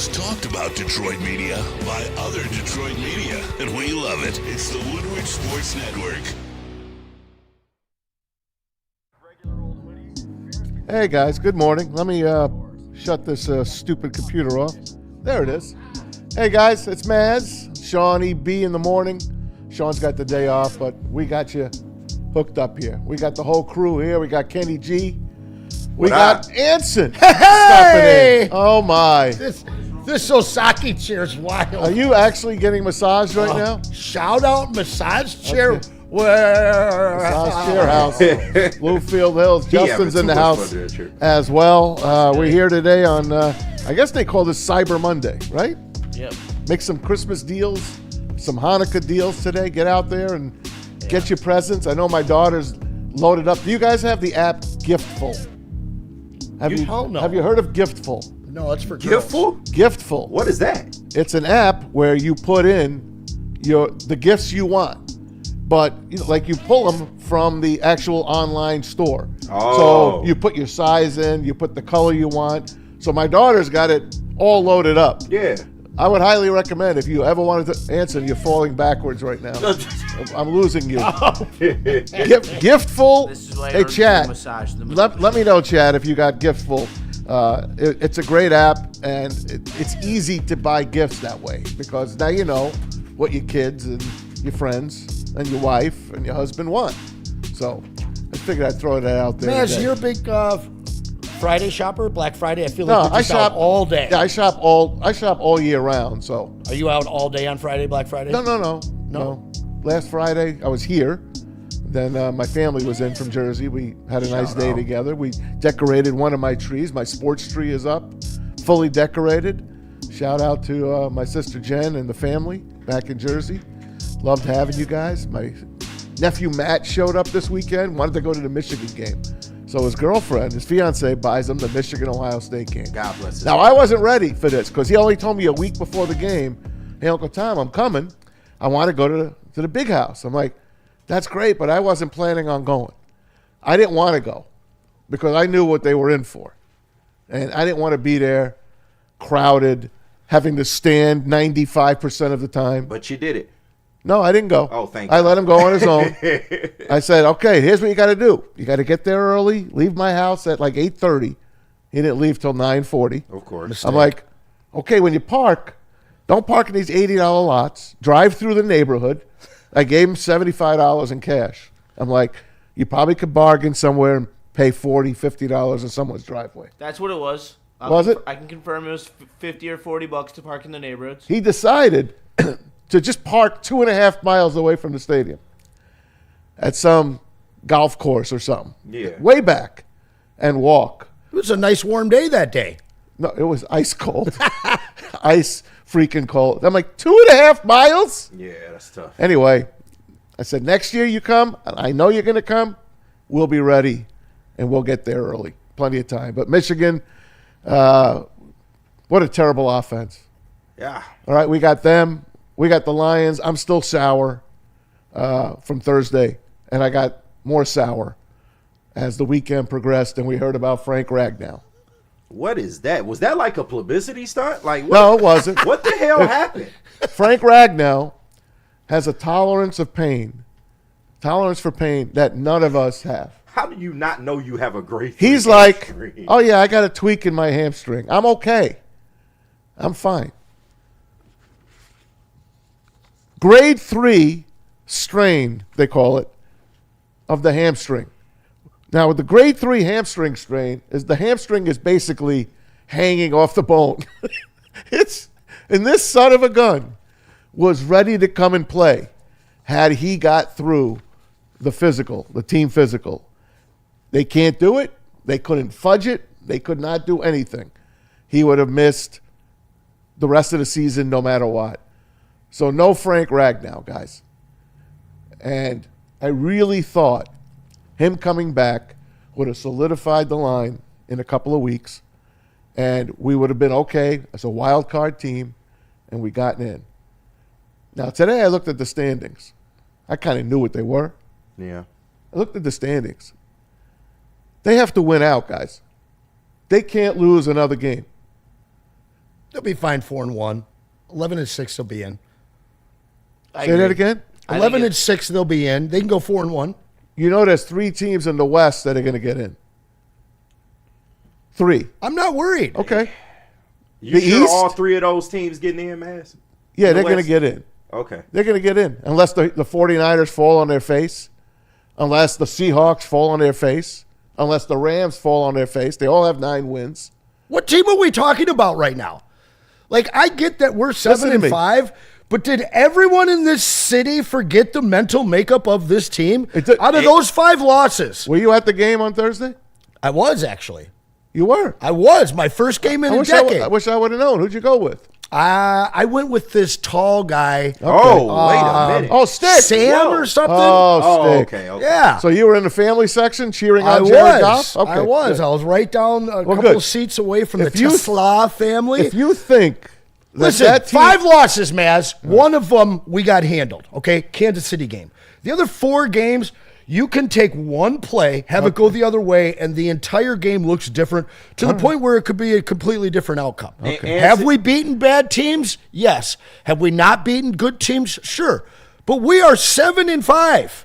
most talked about Detroit media by other Detroit media, and we love it. It's the Woodward Sports Network. Hey guys, good morning. Let me shut this stupid computer off. There it is. Hey guys, it's Maz, Sean E.B. in the morning. Sean's got the day off, but we got you hooked up here. We got the whole crew here. We got Kenny G. We got Anson stopping in. Oh my. This Osaki chair's wild. Are you actually getting massaged right now? Shout out massage chair. Okay. Where? Massage chair house. Bluefield Hills. Justin's in the house as well. We're here today on, I guess they call this Cyber Monday, right? Yep. Make some Christmas deals, some Hanukkah deals today. Get out there and get your presents. I know my daughter's loaded up. Do you guys have the app Giftful? Have you heard of Giftful? No, it's for girls. Giftful. What is that? It's an app where you put in the gifts you want, but you pull them from the actual online store. Oh. So you put your size in, you put the color you want. So my daughter's got it all loaded up. Yeah. I would highly recommend if you ever wanted to answer. You're falling backwards right now. I'm losing you. Giftful. This is why I Hey, don't Chad. massage them. Let me know, Chad, if you got Giftful. It's a great app, and it's easy to buy gifts that way because now you know what your kids and your friends and your wife and your husband want. So I figured I'd throw that out there. Maz, you're a big Friday shopper, Black Friday. I feel No, like you're just out all day. Yeah, I shop all year round. So Are you out all day on Friday, Black Friday? No. Last Friday I was here. Then my family was in from Jersey. We had a nice day together. We decorated one of my trees. My sports tree is up, fully decorated. Shout out to my sister Jen and the family back in Jersey. Loved having you guys. My nephew Matt showed up this weekend. Wanted to go to the Michigan game. So his girlfriend, his fiance, buys him the Michigan-Ohio State game. God bless him. Now, I wasn't ready for this because he only told me a week before the game, hey, Uncle Tom, I'm coming. I want to go to the big house. I'm like, that's great, but I wasn't planning on going. I didn't want to go because I knew what they were in for. And I didn't want to be there crowded, having to stand 95% of the time. But you did it. No, I didn't go. Oh, thank I God. let him go on his own. I said, okay, here's what you got to do. You got to get there early, leave my house at like 8:30. He didn't leave till 9:40. Of course. I'm like, okay, when you park, don't park in these $80 lots. Drive through the neighborhood. I gave him $75 in cash. I'm like, you probably could bargain somewhere and pay $40, $50 in someone's driveway. That's what it was. Was it? I can confirm it was $50 or $40 to park in the neighborhoods. He decided to just park 2.5 miles away from the stadium at some golf course or something. Yeah. Way back and walk. It was a nice warm day that day. No, it was ice cold. Ice freaking cold. I'm like, 2.5 miles? Yeah, that's tough. Anyway, I said, next year you come, and I know you're going to come, we'll be ready, and we'll get there early. Plenty of time. But Michigan, what a terrible offense. Yeah. All right, we got them. We got the Lions. I'm still sour from Thursday, and I got more sour as the weekend progressed, and we heard about Frank Ragnow. What is that? Was that like a publicity stunt? Like what? No, it wasn't. What the hell happened? Frank Ragnow has a tolerance for pain that none of us have. How do you not know you have a great He's like, hamstring? oh, yeah, I got a tweak in my hamstring. I'm okay. I'm fine. Grade 3 strain, they call it, of the hamstring. Now, with the grade 3 hamstring strain, the hamstring is basically hanging off the bone. And this son of a gun was ready to come and play had he got through the team physical. They can't do it. They couldn't fudge it. They could not do anything. He would have missed the rest of the season no matter what. So no Frank Ragnow, guys. And I really thought him coming back would have solidified the line in a couple of weeks, and we would have been okay as a wild card team, and we gotten in. Now, today I looked at the standings. I kind of knew what they were. Yeah. I looked at the standings. They have to win out, guys. They can't lose another game. They'll be fine 4-1. 11-6 they'll be in. Say that again? 11-6 they'll be in. They can go 4-1. You know there's 3 teams in the West that are going to get in. 3. I'm not worried. Okay. You The sure East? all 3 of those teams getting in, Maz? Yeah, they're The going to West? get in. Okay. They're going to get in. Unless the 49ers fall on their face. Unless the Seahawks fall on their face. Unless the Rams fall on their face. They all have 9 wins. What team are we talking about right now? Like, I get that we're Listen to me. 7-5, but did everyone in this city forget the mental makeup of this team? Out of those 5 losses, Were you at the game on Thursday? I was actually. You were. I was. My first game in a decade. I wish I would have known. Who'd you go with? I went with this tall guy. Oh, wait a minute. Oh, Stick. Sam Whoa. or something. Oh, Stick. Okay. Yeah. So you were in the family section cheering I on Jared was. Goff? Okay, I was. good. I was right down a couple good. of seats away from If the you- Tesla family. If you think that Listen, that team, 5 losses, Maz. One of them we got handled, okay? Kansas City game. The other 4 games, you can take one play, have it go the other way, and the entire game looks different to the point where it could be a completely different outcome. Okay. Have we beaten bad teams? Yes. Have we not beaten good teams? Sure. But we are 7-5.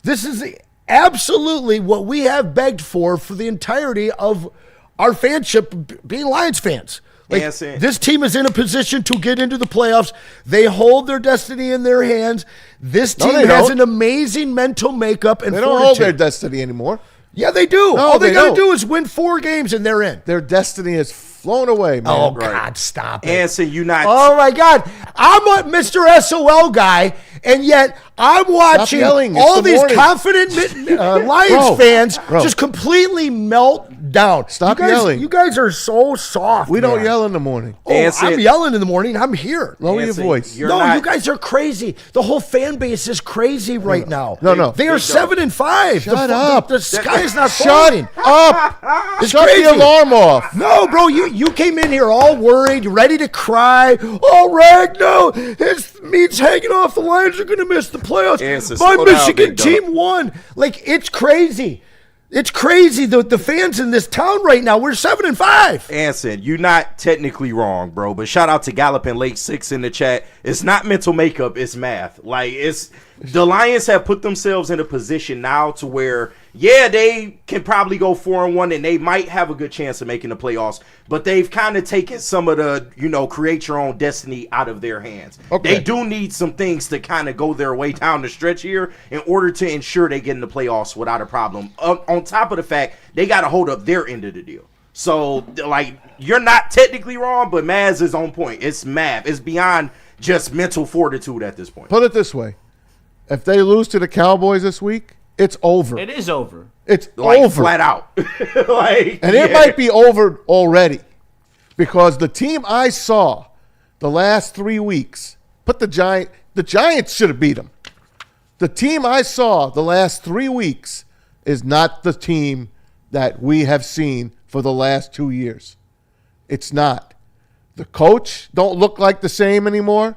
This is absolutely what we have begged for the entirety of our fanship, being Lions fans. Like, Anson. this team is in a position to get into the playoffs. They hold their destiny in their hands. This No, team they has don't. an amazing mental makeup and they don't hold their destiny anymore. Yeah, they do. No, All they they got to don't. do is win 4 games and they're in. Their destiny has flown away, man. Oh, Right. God, stop it. Anson, you not. Oh, my God. I'm a Mr. SOL guy, and yet I'm watching yelling. It's all the these morning. confident Lions Bro, fans bro. just completely melt down. Stop you guys, yelling. You guys are so soft. We don't man. yell in the morning. Oh, Anson. I'm yelling in the morning. I'm here. Lower your Anson, voice. you're No, not- you guys are crazy. The whole fan base is crazy right now. No. They are 7-5. Shut up. The sky is not Shut falling. up. It's Shut crazy. the alarm off. No, bro, you came in here all worried, ready to cry. Oh, Rag, no, his meat's hanging off. The Lions are going to miss the playoffs. Anson, My slow down, Michigan big dog. team won. Like, it's crazy. It's crazy. The fans in this town right now, we're 7-5. Anson, you're not technically wrong, bro. But shout out to Gallup and Lake 6 in the chat. It's not mental makeup, it's math. Like, it's the Lions have put themselves in a position now to where, yeah, they can probably go 4-1 and they might have a good chance of making the playoffs. But they've kind of taken some of the, create your own destiny out of their hands. Okay. They do need some things to kind of go their way down the stretch here in order to ensure they get in the playoffs without a problem. On top of the fact, they got to hold up their end of the deal. So, like, you're not technically wrong, but Maz is on point. It's math. It's beyond just mental fortitude at this point. Put it this way. If they lose to the Cowboys this week, it's over. It is over. It's Like, over. flat out. Like, And it yeah. might be over already because the team I saw the last 3 weeks, the Giants should have beat them. The team I saw the last 3 weeks is not the team that we have seen for the last 2 years. It's not. The coach don't look like the same anymore.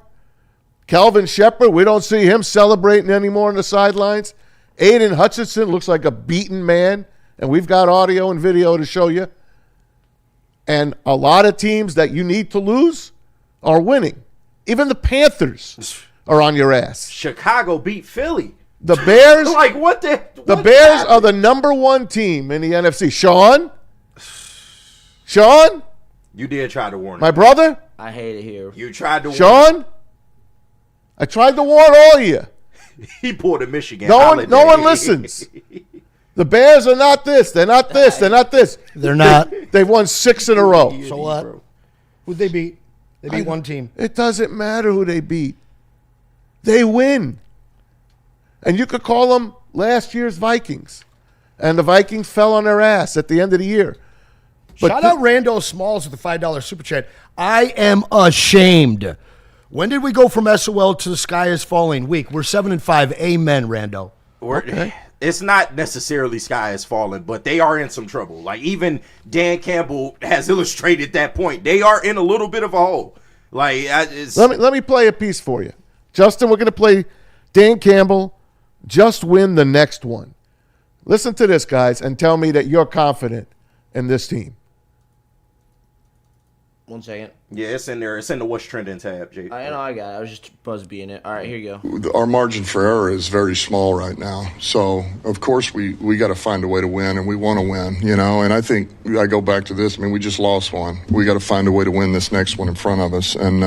Calvin Shepard, we don't see him celebrating anymore on the sidelines. Aiden Hutchinson looks like a beaten man, and we've got audio and video to show you. And a lot of teams that you need to lose are winning. Even the Panthers are on your ass. Chicago beat Philly. The Bears, Like, what the? the what Bears happened? are the number 1 team in the NFC. Sean, You did try to warn my him. brother, I hate it here. You tried to warn Sean, I tried to warn all of you. him. He pulled a Michigan. No holiday. one listens. The Bears are not this. They're not this. They're not this. They're not. They've won 6 in a row. So what? Who'd they beat? They beat one team. It doesn't matter who they beat. They win. And you could call them last year's Vikings. And the Vikings fell on their ass at the end of the year. But Shout out Rando Smalls with the $5 super chat. I am ashamed. When did we go from SOL to the sky is falling week? We're 7-5. Amen, Rando. It's not necessarily sky is falling, but they are in some trouble. Like, even Dan Campbell has illustrated that point. They are in a little bit of a hole. Like, it's, let me play a piece for you. Justin, we're going to play Dan Campbell, just win the next one. Listen to this, guys, and tell me that you're confident in this team. 1 second. Yeah, it's in there. It's in the What's Trending tab, Jake. I know I got it. I was just buzz-being it. All right, here you go. Our margin for error is very small right now. So, of course, we got to find a way to win, and we want to win, And I think I go back to this. I mean, we just lost one. We got to find a way to win this next one in front of us. And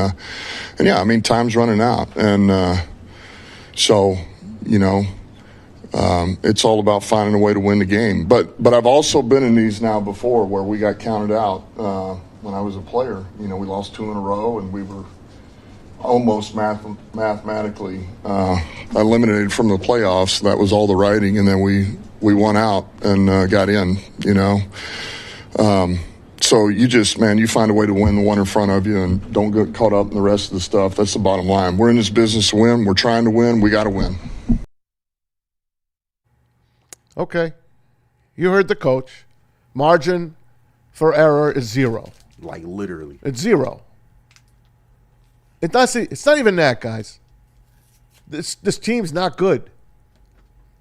yeah, I mean, time's running out. And so, it's all about finding a way to win the game. But I've also been in these now before where we got counted out. When I was a player, we lost 2 in a row, and we were almost mathematically eliminated from the playoffs. That was all the writing, and then we won out and got in. So you find a way to win the one in front of you, and don't get caught up in the rest of the stuff. That's the bottom line. We're in this business to win. We're trying to win. We got to win. Okay, you heard the coach. Margin for error is 0. Like, literally. It's 0. It's not even that, guys. This team's not good.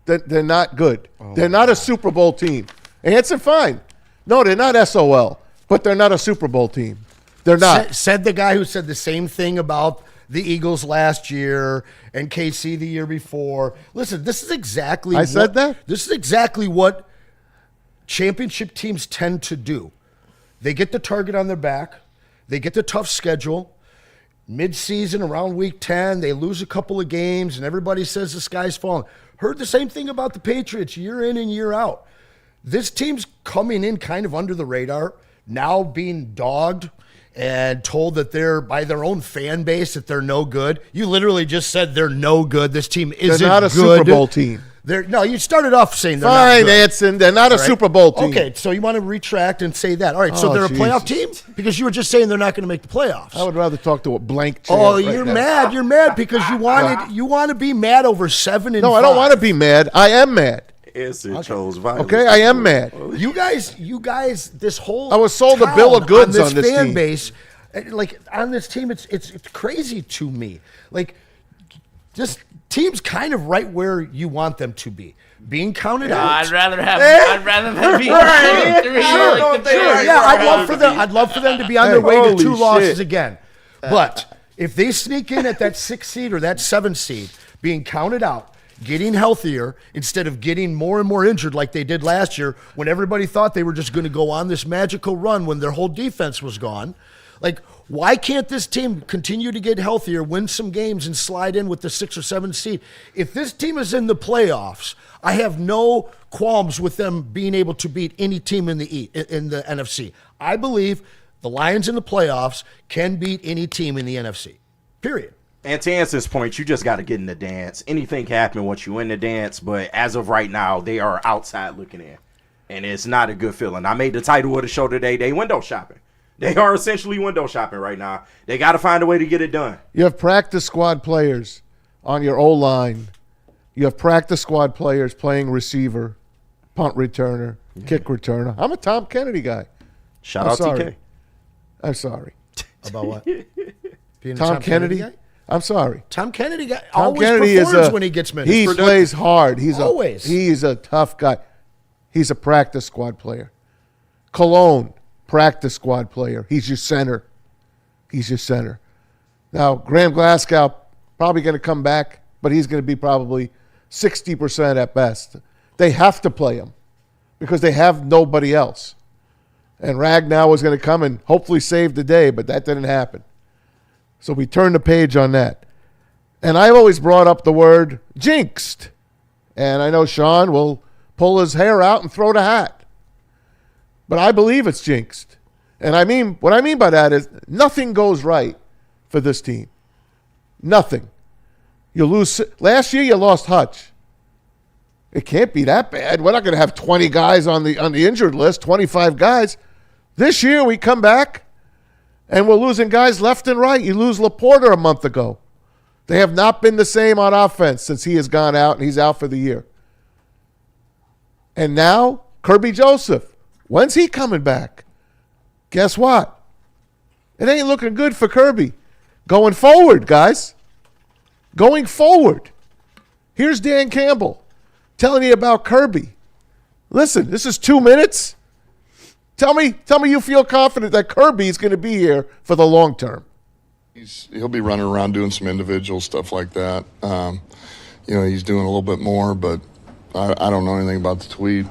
They're not good. They're not a Super Bowl team. Answer fine. No, they're not SOL, but they're not a Super Bowl team. They're not. Said the guy who said the same thing about the Eagles last year and KC the year before. Listen, this is exactly said that? This is exactly what championship teams tend to do. They get the target on their back. They get the tough schedule. Mid-season, around week 10, they lose a couple of games, and everybody says the sky's falling. Heard the same thing about the Patriots year in and year out. This team's coming in kind of under the radar, now being dogged and told that they're, by their own fan base, that they're no good. You literally just said they're no good. This team isn't good. They're not a Super Bowl team. No, you started off saying they're fine, not good. Anson. They're not a Super Bowl team. Okay, so you want to retract and say that. All right, so they're a playoff team? Because you were just saying they're not going to make the playoffs. I would rather talk to a blank chair. Oh, you're mad. You're mad because you want to be mad over 7 and 5. No, I don't want to be mad. I am mad. Chose violence. Okay, I am mad. You guys, this whole I was sold a bill of goods on this fan team. base, like on this team, it's crazy to me. Like, this team's kind of right where you want them to be. Being counted out. I'd rather them be Sure. Yeah, I'd love for them to be on their way to 2 losses again. But if they sneak in at that 6th seed or that 7th seed, being counted out, getting healthier instead of getting more and more injured like they did last year when everybody thought they were just going to go on this magical run when their whole defense was gone. Like, why can't this team continue to get healthier, win some games, and slide in with the 6th or 7th seed? If this team is in the playoffs, I have no qualms with them being able to beat any team in the NFC. I believe the Lions in the playoffs can beat any team in the NFC, period. And to Anson's point, you just got to get in the dance. Anything can happen once you in the dance, but as of right now, they are outside looking in, and it's not a good feeling. I made the title of the show today, they window shopping. They are essentially window shopping right now. They got to find a way to get it done. You have practice squad players on your O-line. You have practice squad players playing receiver, punt returner, kick returner. I'm a Tom Kennedy guy. Shout out TK. I'm sorry. About what? Being a Tom Kennedy guy? I'm sorry. Tom Kennedy Tom always Kennedy performs when he gets minutes. He plays hard. He's a tough guy. He's a practice squad player. Cologne, practice squad player. He's your center. Now, Graham Glasgow probably going to come back, but he's going to be probably 60% at best. They have to play him because they have nobody else. And Ragnow was going to come and hopefully save the day, but that didn't happen. So we turned the page on that. And I've always brought up the word jinxed. And I know Sean will pull his hair out and throw the hat. But I believe it's jinxed. And what I mean by that is nothing goes right for this team. Nothing. You lose. Last year you lost Hutch. It can't be that bad. We're not going to have 20 guys on the injured list, 25 guys. This year we come back and we're losing guys left and right. You lose Laporta a month ago. They have not been the same on offense since he has gone out and he's out for the year. And now Kirby Joseph. When's he coming back? Guess what? It ain't looking good for Kirby. Going forward, guys. Going forward. Here's Dan Campbell telling you about Kirby. Listen, this is 2 minutes. Tell me you feel confident that Kirby's going to be here for the long term. He'll be running around doing some individual stuff like that. He's doing a little bit more, but I don't know anything about the tweet.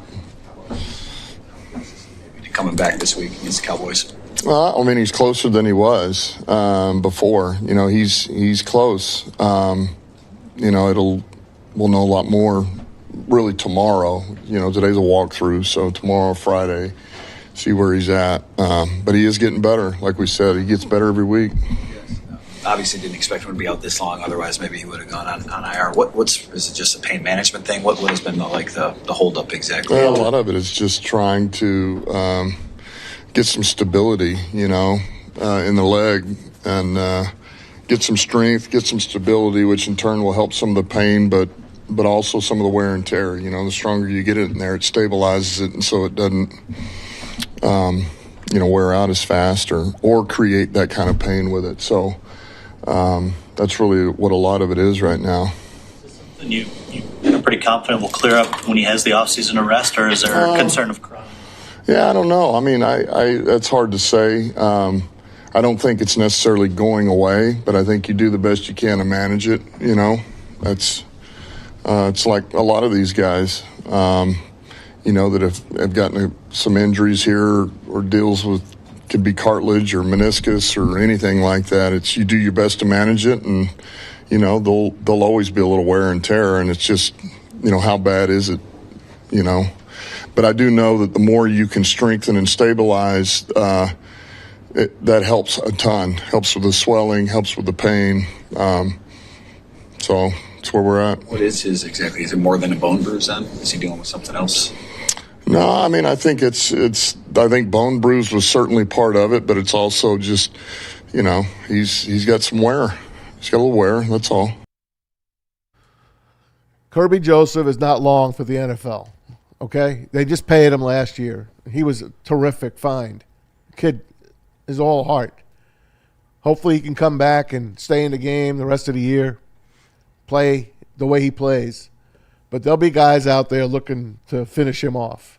Coming back this week against the Cowboys. Well, I mean, he's closer than he was before. He's close. We'll know a lot more really tomorrow. Today's a walkthrough, so tomorrow, Friday, see where he's at. But he is getting better. Like we said, he gets better every week. Obviously didn't expect him to be out this long. Otherwise, maybe he would have gone on IR. Is it just a pain management thing? What has been the holdup exactly? Well, a lot of it is just trying to get some stability, in the leg, and get some strength, get some stability, which in turn will help some of the pain, but also some of the wear and tear. The stronger you get it in there, it stabilizes it, and so it doesn't, wear out as fast or create that kind of pain with it. So that's really what a lot of it is right now. And you're pretty confident will clear up when he has the offseason to rest, or is there a concern of chronic? Yeah, I don't know. I mean, that's hard to say. I don't think it's necessarily going away, but I think you do the best you can to manage it. That's it's like a lot of these guys, that have gotten some injuries here or deals with, could be cartilage or meniscus or anything like that. It's you do your best to manage it, and there'll always be a little wear and tear, and it's just how bad is it, But I do know that the more you can strengthen and stabilize, that helps a ton. Helps with the swelling, helps with the pain. So that's where we're at. What is his exactly? Is it more than a bone bruise then? Is he dealing with something else? No, I mean, I think I think bone bruise was certainly part of it, but it's also just, he's got some wear. He's got a little wear, that's all. Kirby Joseph is not long for the NFL, okay? They just paid him last year. He was a terrific find. Kid is all heart. Hopefully he can come back and stay in the game the rest of the year, play the way he plays. But there'll be guys out there looking to finish him off.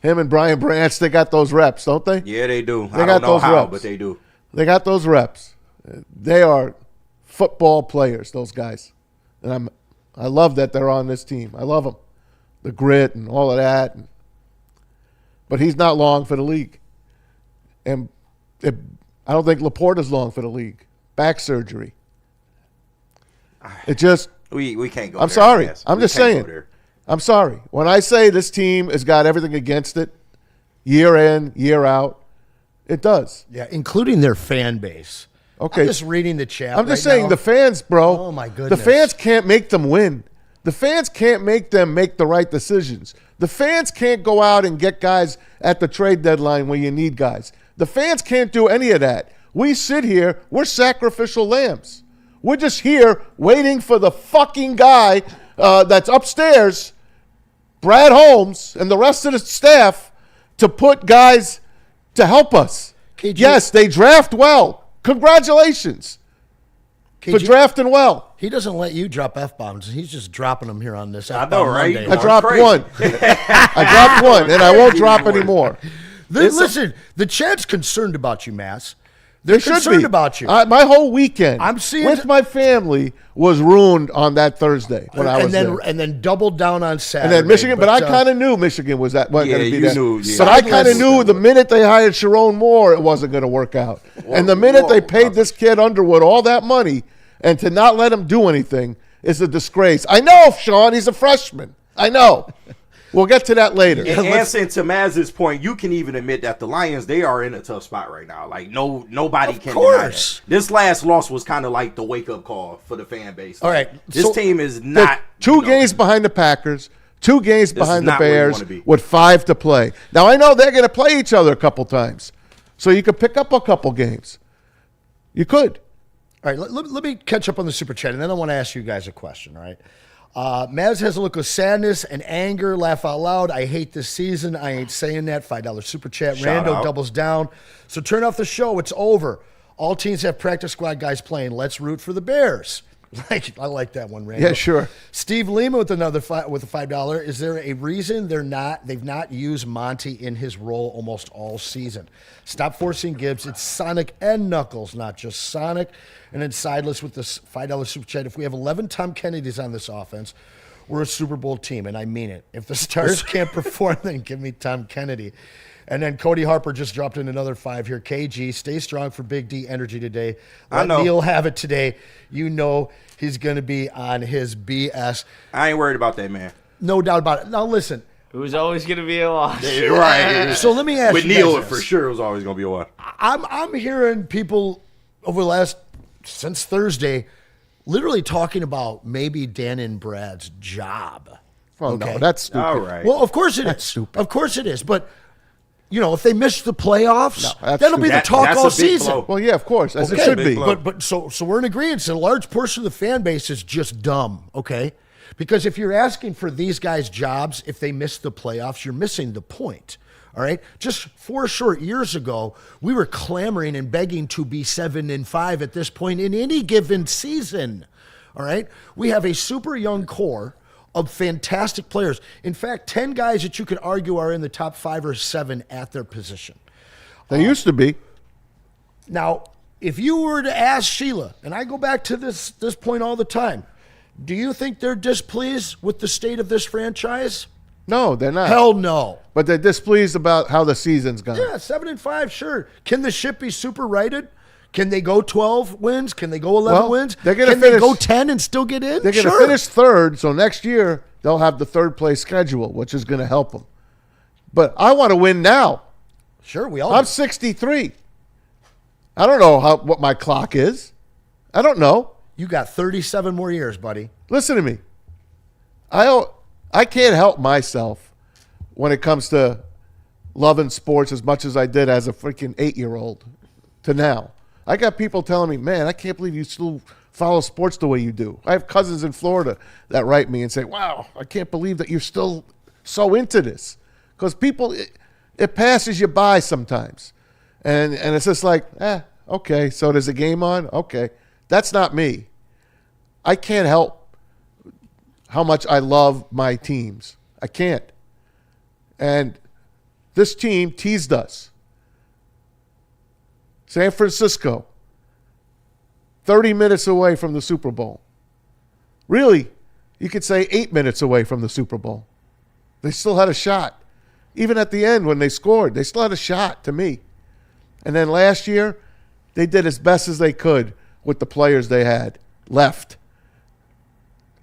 Him and Brian Branch, they got those reps, don't they? Yeah, they do. They I got don't know those how, reps. but they do. They got those reps. They are football players, those guys. And I love that they're on this team. I love them. The grit and all of that. But he's not long for the league. And I don't think Laporta's long for the league. Back surgery. It just... We can't go I'm there. sorry. Yes, I'm we just can't saying. go there. I'm sorry. When I say this team has got everything against it, year in, year out, it does. Yeah, including their fan base. Okay. I'm just reading the chat. I'm just right saying now. the fans, bro. Oh, my goodness. The fans can't make them win. The fans can't make them make the right decisions. The fans can't go out and get guys at the trade deadline when you need guys. The fans can't do any of that. We sit here, we're sacrificial lambs. We're just here waiting for the fucking guy that's upstairs, Brad Holmes, and the rest of the staff to put guys to help us. KG, Yes, they draft well. Congratulations for drafting well. He doesn't let you drop F-bombs. He's just dropping them here on this I F-bomb know, right? Monday. I dropped crazy. one. I dropped one, and I won't drop any more. Listen, the chat's concerned about you, Mass. They They're should concerned be. about you. My whole weekend I'm seeing with my family was ruined on that Thursday when I was there. And then doubled down on And Saturday. then Michigan, but I kind of knew Michigan wasn't going to be you that. knew, yeah. But I kind of Sideless. knew the minute they hired Sharon Moore, it wasn't going to work out. And the minute they paid this kid Underwood all that money and to not let him do anything is a disgrace. I know, Sean, he's a freshman. I know. We'll get to that later. And answering to Maz's point, you can even admit that the Lions, they are in a tough spot right now. Like, nobody can deny that. This last loss was kind of like the wake-up call for the fan base. All right, This so team is They're not... two games behind the Packers, 2 games behind the not where you Bears wanna be. with 5 to play. Now, I know they're going to play each other a couple times, so you could pick up a couple games. You could. All right, let me catch up on the Super Chat, and then I want to ask you guys a question, all right? Maz has a look of sadness and anger. Laugh out loud. I hate this season. I ain't saying that. $5 Super Chat. Shout Rando out. doubles down. So turn off the show. It's over. All teams have practice squad guys playing. Let's root for the Bears. I like that one, Randall. Yeah, sure. Steve Lima with another with a $5. Is there a reason they've not used Monty in his role almost all season? Stop forcing Gibbs. It's Sonic and Knuckles, not just Sonic. And then Sideless with this $5 super chat. If we have 11 Tom Kennedys on this offense, we're a Super Bowl team, and I mean it. If the stars can't perform, then give me Tom Kennedy. And then Cody Harper just dropped in another 5 here. KG, stay strong for Big D Energy today. Let Neil have it today. You know he's going to be on his BS. I ain't worried about that, man. No doubt about it. Now, listen. It was always going to be a loss. Right. So let me ask With you Neil, guys for this. sure, it was always going to be a loss. I'm hearing people over the since Thursday literally talking about maybe Dan and Brad's job. Well, no, that's stupid. All right. Well, of course it is. Stupid. Of course it is. But, if they miss the playoffs, that's that'll be the stupid. talk That's all a big season. blow. Well, yeah, of course, as it Okay. should Big be. blow. But so we're in agreement. A large portion of the fan base is just dumb, okay? Because if you're asking for these guys' jobs, if they miss the playoffs, you're missing the point. All right. Just 4 short years ago, we were clamoring and begging to be 7-5 at this point in any given season. All right. We have a super young core of fantastic players. In fact, 10 guys that you could argue are in the top 5 or 7 at their position. They used to be. Now, if you were to ask Sheila, and I go back to this point all the time, do you think they're displeased with the state of this franchise? No, they're not. Hell no. But they're displeased about how the season's gone. Yeah, 7-5, sure. Can the ship be super righted? Can they go 12 wins? Can they go 11 wins? They're gonna Can they finish- go 10 and still get in? They're going to Sure. finish third, so next year they'll have the third place schedule, which is going to help them. But I want to win now. Sure, we all I'm do. 63. I don't know what my clock is. I don't know. You got 37 more years, buddy. Listen to me. I can't help myself when it comes to loving sports as much as I did as a freaking 8-year-old to now. I got people telling me, man, I can't believe you still follow sports the way you do. I have cousins in Florida that write me and say, wow, I can't believe that you're still so into this. Because people, it passes you by sometimes. And it's just like, okay, so there's a game on? Okay. That's not me. I can't help how much I love my teams. I can't. And this team teased us. San Francisco, 30 minutes away from the Super Bowl. Really, you could say 8 minutes away from the Super Bowl. They still had a shot. Even at the end when they scored, they still had a shot to me. And then last year, they did as best as they could with the players they had left.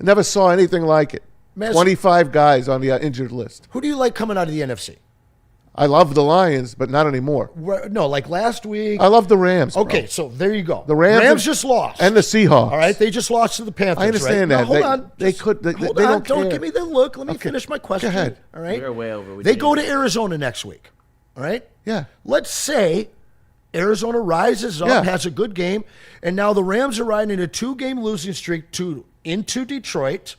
I never saw anything like it. Man, 25 guys on the injured list. Who do you like coming out of the NFC? I love the Lions, but not anymore. No, like last week. I love the Rams. Bro. Okay, so there you go. The Rams just lost. And the Seahawks. All right, they just lost to the Panthers. I understand right? that. Now, hold They- on. they Just could- they hold don't on. care. Give me the look. Let me Okay. finish my question. Go ahead. All right. We're way over. They go to Arizona next week. All right. Yeah. Let's say Arizona rises up, Yeah. has a good game, and now the Rams are riding a 2-game losing streak into Detroit,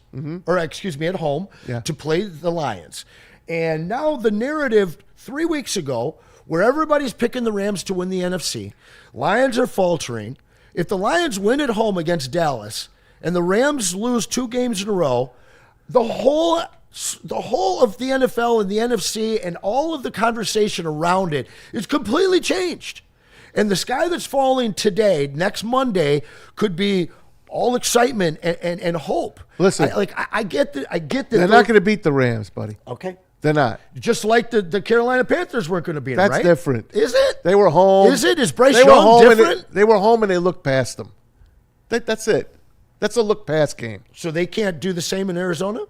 or excuse me, at home, Yeah. to play the Lions. And now the narrative 3 weeks ago, where everybody's picking the Rams to win the NFC, Lions are faltering. If the Lions win at home against Dallas and the Rams lose 2 games in a row, the whole of the NFL and the NFC and all of the conversation around it is completely changed. And the sky that's falling today, next Monday, could be all excitement and hope. Listen. I get that. They're not going to beat the Rams, buddy. Okay. They're not. Just like the Carolina Panthers weren't going to beat them, That's right? different. Is it? They were home. Is it? Is Bryce They were Young home and different? they were home and they looked past them. That's it. That's a look past game. So they can't do the same in Arizona?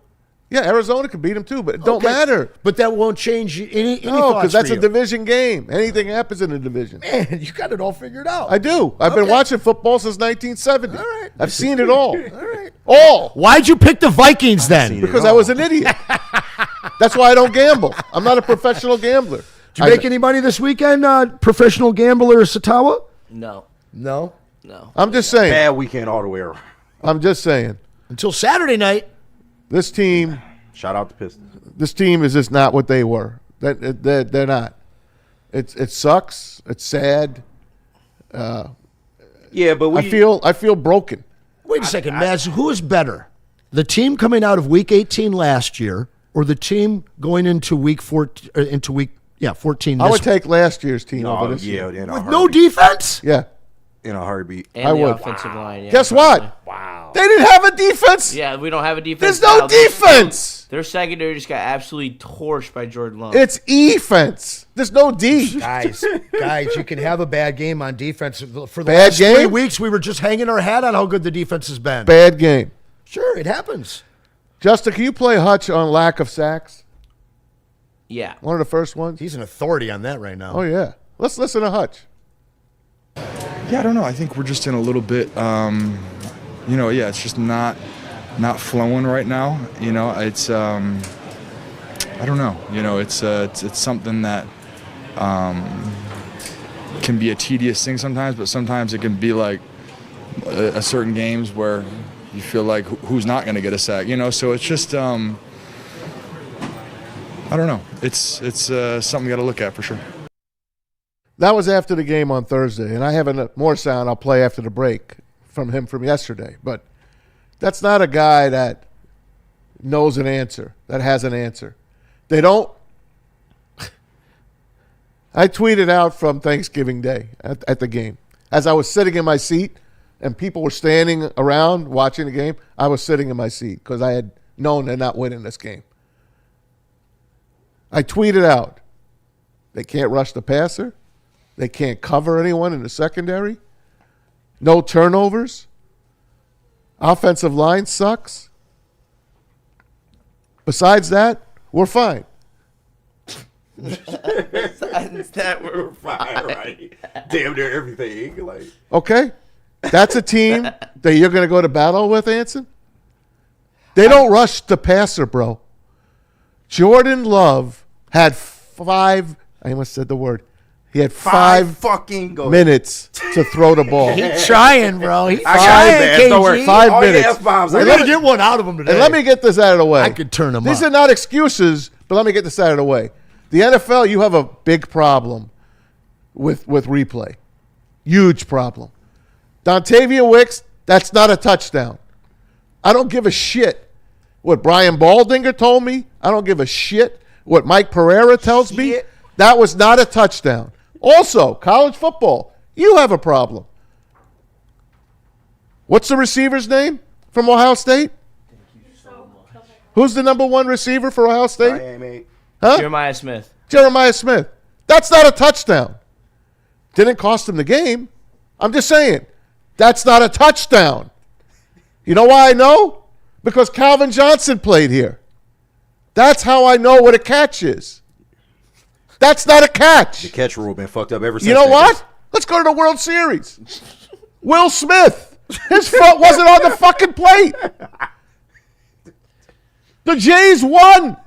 Yeah, Arizona could beat them too, but it don't Okay. matter. But that won't change any No, thoughts because that's for a you. division game. Anything happens in a division. Man, you got it all figured out. I do. I've been Okay. watching football since 1970. All right. I've seen it all. All right. All. Why'd you pick the Vikings then? Because I was an idiot. That's why I don't gamble. I'm not a professional gambler. Did you make any money this weekend, professional gambler Satawa? No. No. I'm just saying. Bad weekend all the way around. I'm just saying. Until Saturday night. This team Shout out to Pistons. This team is just not what they were. They're not. It sucks. It's sad. Yeah, but I feel broken. Wait a second, Maz. Who is better? The team coming out of Week 18 last year, or the team going into Week 14? 14. I would take last year's team over this year. With no defense. Yeah. In a heartbeat. And I the would. offensive line. Yeah, Guess probably. what? Wow. They didn't have a defense. Yeah, we don't have a defense. There's no now. defense. Their secondary just got absolutely torched by Jordan Love. It's offense. There's no D. Guys, you can have a bad game on defense. For the Bad last game? 3 weeks, we were just hanging our hat on how good the defense has been. Bad game. Sure, it happens. Justin, can you play Hutch on lack of sacks? Yeah. One of the first ones? He's an authority on that right now. Oh, yeah. Let's listen to Hutch. Yeah, I don't know. I think we're just in a little bit, it's just not flowing right now. It's, I don't know. It's something that can be a tedious thing sometimes, but sometimes it can be like a certain games where you feel like who's not going to get a sack, So it's just, I don't know. It's something we got to look at for sure. That was after the game on Thursday, and I have more sound I'll play after the break from him from yesterday. But that's not a guy that knows an answer, that has an answer. They don't. I tweeted out from Thanksgiving Day at the game. As I was sitting in my seat and people were standing around watching the game, I was sitting in my seat because I had known they're not winning this game. I tweeted out, they can't rush the passer. They can't cover anyone in the secondary. No turnovers. Offensive line sucks. Besides that, we're fine. Besides that, we're fine, right? Damn near everything. Okay? That's a team that you're going to go to battle with, Anson? They don't rush the passer, bro. Jordan Love had I almost said the word. He had five fucking minutes to throw the ball. He's trying, bro. He's I got trying, it, man. KG. Don't worry. 5 All your minutes. F-bombs. We're going to get one out of him today. And let me get this out of the way. I could turn him These up. are not excuses, but let me get this out of the way. The NFL, you have a big problem with replay. Huge problem. Dontavia Wicks, that's not a touchdown. I don't give a shit what Brian Baldinger told me. I don't give a shit what Mike Pereira tells me. That was not a touchdown. Also, college football, you have a problem. What's the receiver's name from Ohio State? Who's the number one receiver for Ohio State? Huh? Jeremiah Smith. Jeremiah Smith. That's not a touchdown. Didn't cost him the game. I'm just saying, that's not a touchdown. You know why I know? Because Calvin Johnson played here. That's how I know what a catch is. That's not a catch. The catch rule been fucked up ever since. You know what? Let's go to the World Series. Will Smith. His foot wasn't on the fucking plate. The Jays won.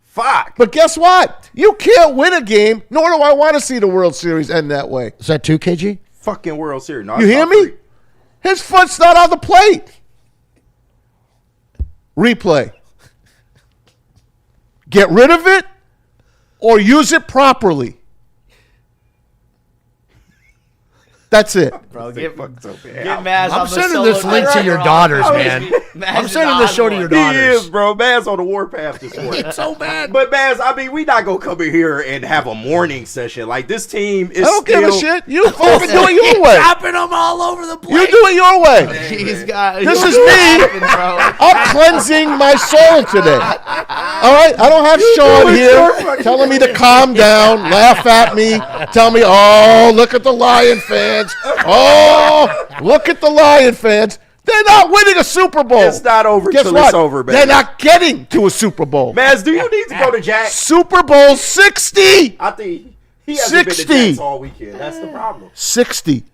Fuck. But guess what? You can't win a game, nor do I want to see the World Series end that way. Is that 2, KG? Fucking World Series. No, You hear me? His foot's not on the plate. Replay. Get rid of it or use it properly. That's it. Bro, get Maz I'm on the sending solo this link to track. your daughters, man. Maz I'm is sending on this show to one. your He daughters. is, bro. Maz on the warpath this morning. It's so bad. But Maz, I mean, we not gonna come in here and have a morning session. Like, this team is I don't give a still- shit. You fucking do it your way. Chopping them all over the place. You do it your way. He's got. This he's is me. laughing, bro. I'm cleansing my soul today. All right? I don't have Sean here telling me to calm down, laugh at me, tell me, oh, look at the Lion fans. Oh, look at the Lion fans. They're not winning a Super Bowl. It's not over Guess till what? it's over, baby. They're not getting to a Super Bowl. Maz, do you need to go to Jack? Super Bowl 60. I think he hasn't been 60. to Jack's all weekend. That's the problem. 60.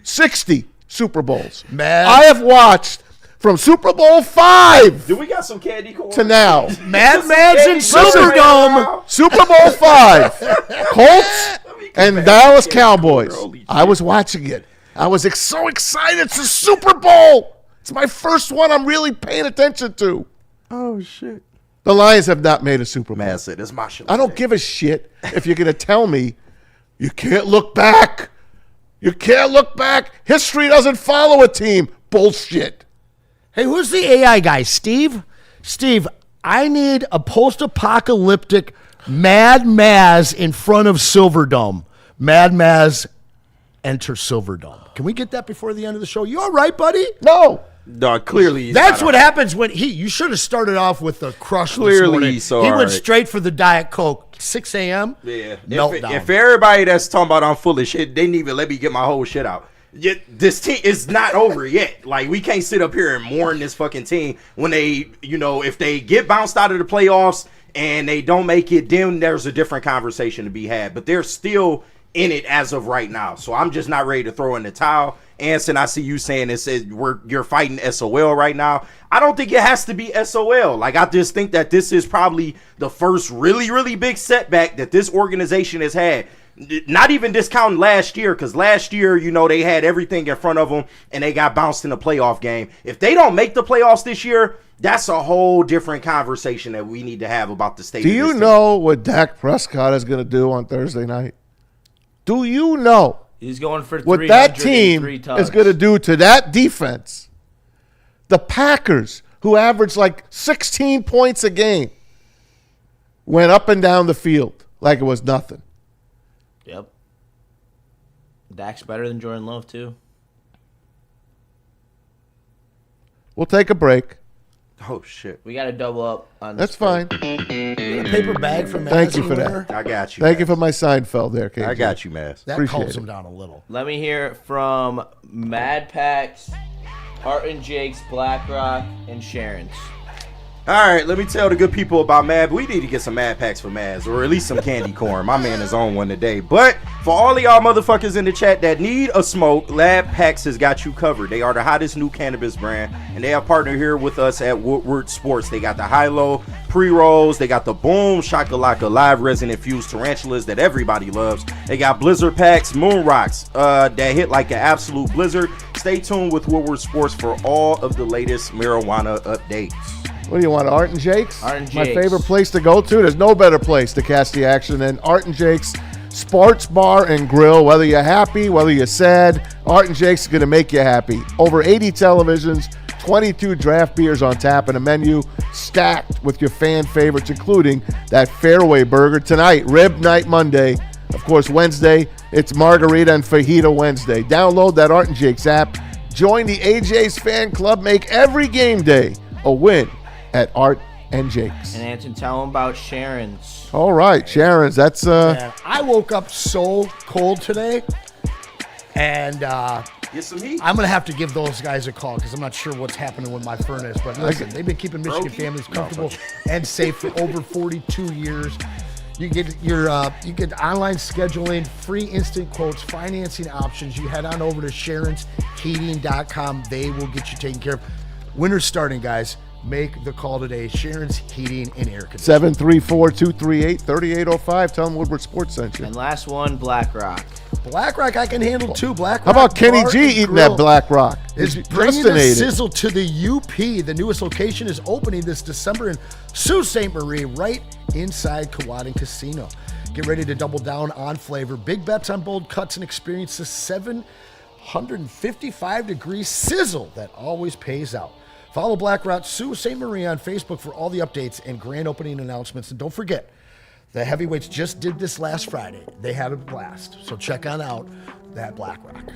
60 Super Bowls. Man. I have watched from Super Bowl 5 Do we got some candy corn? to now. Madman's in Listen, Superdome. Super Bowl 5. Colts and Dallas Cowboys. I was watching it. I was so excited. It's a Super Bowl. It's my first one I'm really paying attention to. Oh, shit. The Lions have not made a Super Bowl. Maz said, it's my show. I don't give a shit if you're going to tell me you can't look back. You can't look back. History doesn't follow a team. Bullshit. Hey, who's the AI guy? Steve? Steve, I need a post-apocalyptic Mad Maz in front of Silverdome. Mad Maz enter Silverdome. Can we get that before the end of the show? You all right, buddy? No. No, clearly he's That's not what all right. happens when you should have started off with the crush Clearly this morning. he's so He all went right. straight for the Diet Coke. 6 a.m. Yeah. Meltdown. If everybody that's talking about I'm full of shit, they didn't even let me get my whole shit out. Yet this team is not over yet. Like, we can't sit up here and mourn this fucking team when they, if they get bounced out of the playoffs and they don't make it, then there's a different conversation to be had. But they're still in it as of right now. So I'm just not ready to throw in the towel. Anson, I see you saying you're fighting SOL right now. I don't think it has to be SOL. Like, I just think that this is probably the first really, really big setback that this organization has had. Not even discounting last year, because last year, they had everything in front of them and they got bounced in the playoff game. If they don't make the playoffs this year, that's a whole different conversation that we need to have about the state. Do you know what Dak Prescott is going to do on Thursday night? Do you know He's going for what that 303 team tugs. is going to do to that defense? The Packers, who averaged like 16 points a game, went up and down the field like it was nothing. Yep. Dak's better than Jordan Love, too. We'll take a break. Oh, shit. We got to double up on That's this. fine. A paper bag from Thank you for that. I got you. Thank you Maz. for my Seinfeld there, KJ. I got you, Maz. That Appreciate calms it. him down a little. Let me hear from Mad Pax, Hart and Jake's, BlackRock, and Sharon's. All right, let me tell the good people about Mad. We need to get some Mad Packs for Maz, or at least some candy corn. My man is on one today. But for all of y'all motherfuckers in the chat that need a smoke, Lab Packs has got you covered. They are the hottest new cannabis brand, and they have partnered here with us at Woodward Sports. They got the high-low pre-rolls. They got the Boom Shakalaka live resin-infused tarantulas that everybody loves. They got Blizzard Packs, Moon Rocks that hit like an absolute blizzard. Stay tuned with Woodward Sports for all of the latest marijuana updates. What do you want, Art and Jake's? Art and My Jake's. favorite place to go to. There's no better place to catch the action than Art and Jake's Sports Bar and Grill. Whether you're happy, whether you're sad, Art and Jake's is going to make you happy. Over 80 televisions, 22 draft beers on tap, and a menu stacked with your fan favorites, including that Fairway Burger. Tonight, Rib Night Monday. Of course, Wednesday, it's Margarita and Fajita Wednesday. Download that Art and Jake's app. Join the AJ's fan club. Make every game day a win at Art and Jake's. And Anton, tell them about Sharon's. All right, Sharon's. That's Man, I woke up so cold today, and Get some heat. I'm going to have to give those guys a call because I'm not sure what's happening with my furnace. But listen, they've been keeping Michigan families comfortable and safe for over 42 years. You get you get online scheduling, free instant quotes, financing options. You head on over to SharonsHeating.com. They will get you taken care of. Winter's starting, guys. Make the call today. Sharon's Heating and Air Conditioning. 734-238-3805. Tell them Woodward Sports sent you. And last one, BlackRock. BlackRock I can handle too. BlackRock. How about Kenny Bar G and eating Grill that Black Rock? is It's bringing the destinated. sizzle to the UP. The newest location is opening this December in Sault Ste. Marie, right inside Kewadin Casino. Get ready to double down on flavor. Big bets on bold cuts and experience the 755-degree sizzle that always pays out. Follow BlackRock Sault Ste. Marie on Facebook for all the updates and grand opening announcements. And don't forget, the heavyweights just did this last Friday. They had a blast. So check on out that BlackRock.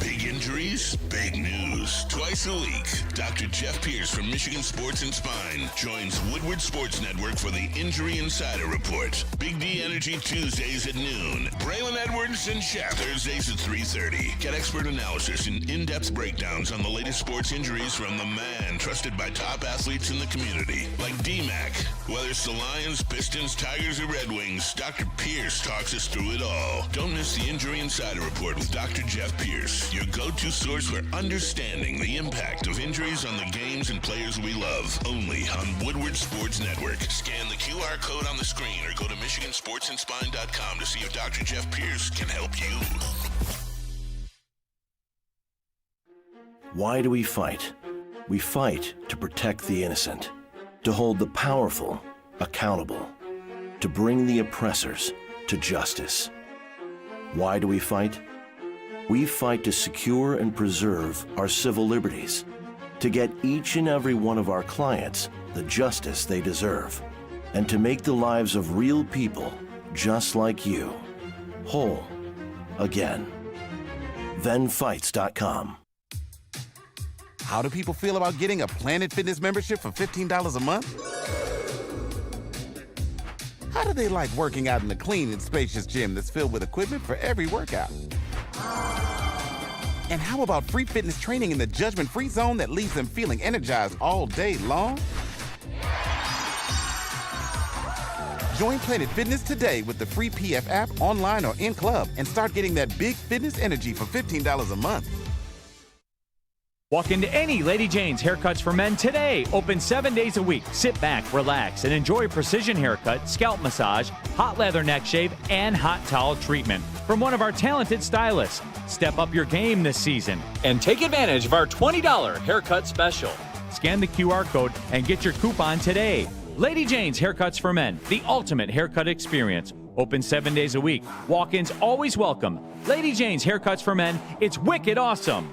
Big injuries, big news. Twice a week, Dr. Jeff Pierce from Michigan Sports and Spine joins Woodward Sports Network for the Injury Insider Report. Big D Energy Tuesdays at noon. Braylon Edwards and Shaq Thursdays at 3:30. Get expert analysis and in-depth breakdowns on the latest sports injuries from the man trusted by top athletes in the community, like D-Mac. Whether it's the Lions, Pistons, Tigers, or Red Wings, Dr. Pierce talks us through it all. Don't miss the Injury Insider Report with Dr. Jeff Pierce, your go-to source for understanding the impact of injuries on the games and players we love. Only on Woodward Sports Network. Scan the QR code on the screen or go to MichiganSportsandSpine.com to see if Dr. Jeff Pierce can help you. Why do we fight? We fight to protect the innocent, to hold the powerful accountable, to bring the oppressors to justice. Why do we fight? We fight to secure and preserve our civil liberties, to get each and every one of our clients the justice they deserve, and to make the lives of real people just like you whole again. ThenFights.com. How do people feel about getting a Planet Fitness membership for $15 a month? How do they like working out in a clean and spacious gym that's filled with equipment for every workout? And how about free fitness training in the judgment-free zone that leaves them feeling energized all day long? Join Planet Fitness today with the free PF app, online or in club, and start getting that big fitness energy for $15 a month. Walk into any Lady Jane's Haircuts for Men today. Open 7 days a week. Sit back, relax, and enjoy precision haircut, scalp massage, hot leather neck shave, and hot towel treatment from one of our talented stylists. Step up your game this season and take advantage of our $20 haircut special. Scan the QR code and get your coupon today. Lady Jane's Haircuts for Men, the ultimate haircut experience. Open 7 days a week. Walk-ins always welcome. Lady Jane's Haircuts for Men. It's wicked awesome.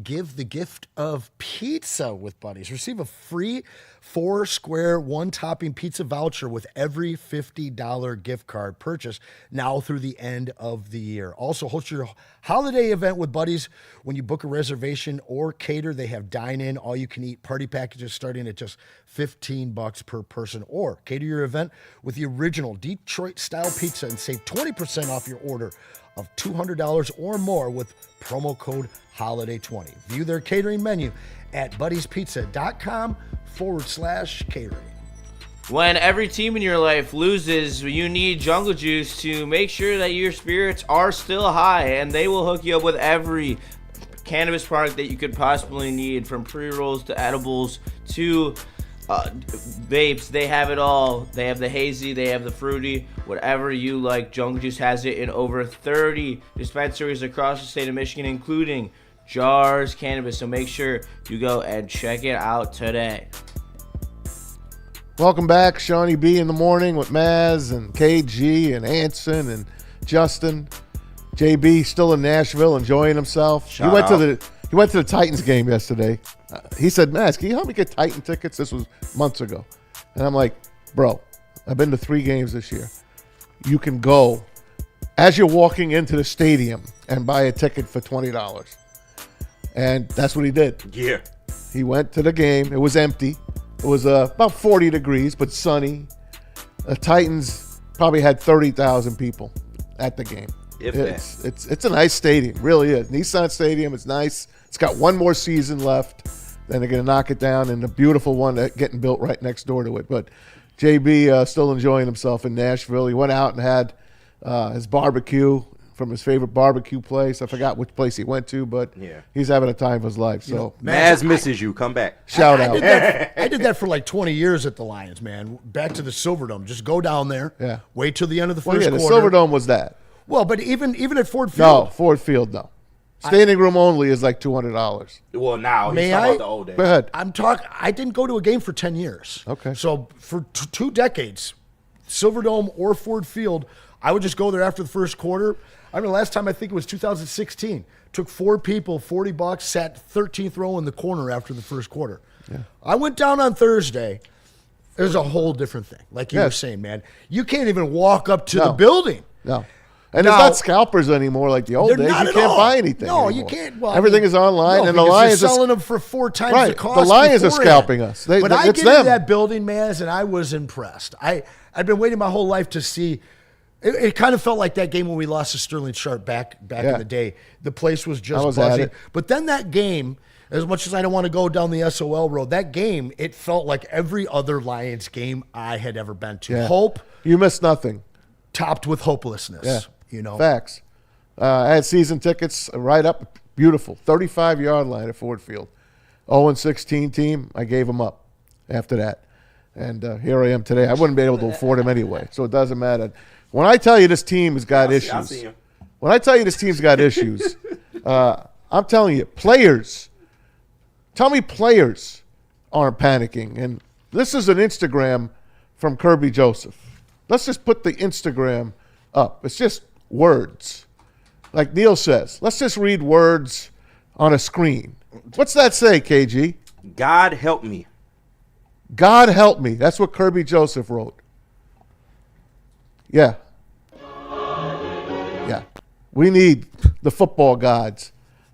Give the gift of pizza with Buddies. Receive a free 4-square, 1-topping pizza voucher with every $50 gift card purchase now through the end of the year. Also, host your holiday event with Buddies. When you book a reservation or cater, they have dine-in, all-you-can-eat party packages starting at just $15 per person. Or cater your event with the original Detroit-style pizza and save 20% off your order of $200 or more with promo code HOLIDAY20. View their catering menu at buddiespizza.com/catering. When every team in your life loses, you need Jungle Juice to make sure that your spirits are still high, and they will hook you up with every cannabis product that you could possibly need, from pre-rolls to edibles to vapes. They have it all. They have the hazy, they have the fruity, whatever you like. Jungle Juice has it in over 30 dispensaries across the state of Michigan, including Jars Cannabis. So make sure you go and check it out today. Welcome back, Shawnee B in the morning with Maz and KG and Anson and Justin. JB still in Nashville enjoying himself. He went to the Titans game yesterday. He said, Maz, can you help me get Titan tickets? This was months ago. And I'm like, bro, I've been to 3 games this year. You can go as you're walking into the stadium and buy a ticket for $20. And that's what he did. Yeah. He went to the game. It was empty. It was about 40 degrees, but sunny. The Titans probably had 30,000 people at the game. It's a nice stadium, really is. Nissan Stadium, it's nice. It's got one more season left. Then they're going to knock it down, and the beautiful one that's getting built right next door to it. But JB still enjoying himself in Nashville. He went out and had his barbecue from his favorite barbecue place. I forgot which place he went to, but he's having a time of his life. So Maz misses you. Come back. Shout out. I did that for like 20 years at the Lions, man. Back to the Silverdome. Just go down there. Yeah. Wait till the end of the first quarter. The Silverdome was that. Well, but even at Ford Field. No, Ford Field, no. Standing room only is like $200. Well, now he's talking about the old days. Go ahead. I didn't go to a game for 10 years. Okay. So for 2 decades, Silverdome or Ford Field, I would just go there after the first quarter. I mean, last time I think it was 2016. Took 4 people, $40, sat 13th row in the corner after the first quarter. Yeah. I went down on Thursday. It was a whole different thing. Like you were saying, man. You can't even walk up to the building. No. And it's not scalpers anymore like the old They're days. not You at can't all. buy anything. No, anymore. you can't. Well, Everything is online, and the Lions are selling them for 4 times right. the cost. The Lions are beforehand. scalping us. But I it's get into them. that building, man, and I was impressed. I've been waiting my whole life to see. It kind of felt like that game when we lost to Sterling Sharp back in the day. The place was just buzzing. But then that game, as much as I don't want to go down the SOL road, that game, it felt like every other Lions game I had ever been to. Yeah. Hope. You missed nothing. Topped with hopelessness. Yeah. You know. Facts. I had season tickets right up, beautiful, 35-yard line at Ford Field. 0-16 team, I gave them up after that. And here I am today. I wouldn't be able to afford them anyway, so it doesn't matter. When I tell you this team has got issues, when I tell you this team's got issues, I'm telling you, players, tell me players aren't panicking. And this is an Instagram from Kirby Joseph. Let's just put the Instagram up. It's just words. Like Neil says, let's just read words on a screen. What's that say, KG? God help me. God help me. That's what Kirby Joseph wrote. Yeah. Yeah. We need the football gods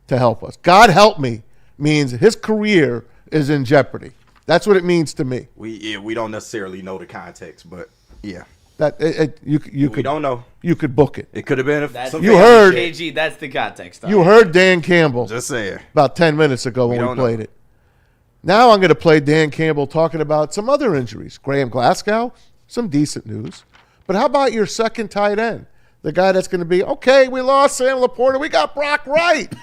to help us. God help me means his career is in jeopardy. That's what it means to me. We don't necessarily know the context, but yeah. You could. We don't know. You could book it. It could have been. You heard KG. That's the context. You heard Dan Campbell. Just saying. About 10 minutes ago when we played it. Now I'm going to play Dan Campbell talking about some other injuries. Graham Glasgow, some decent news. But how about your second tight end? The guy that's going to be, okay, we lost Sam Laporta. We got Brock Wright.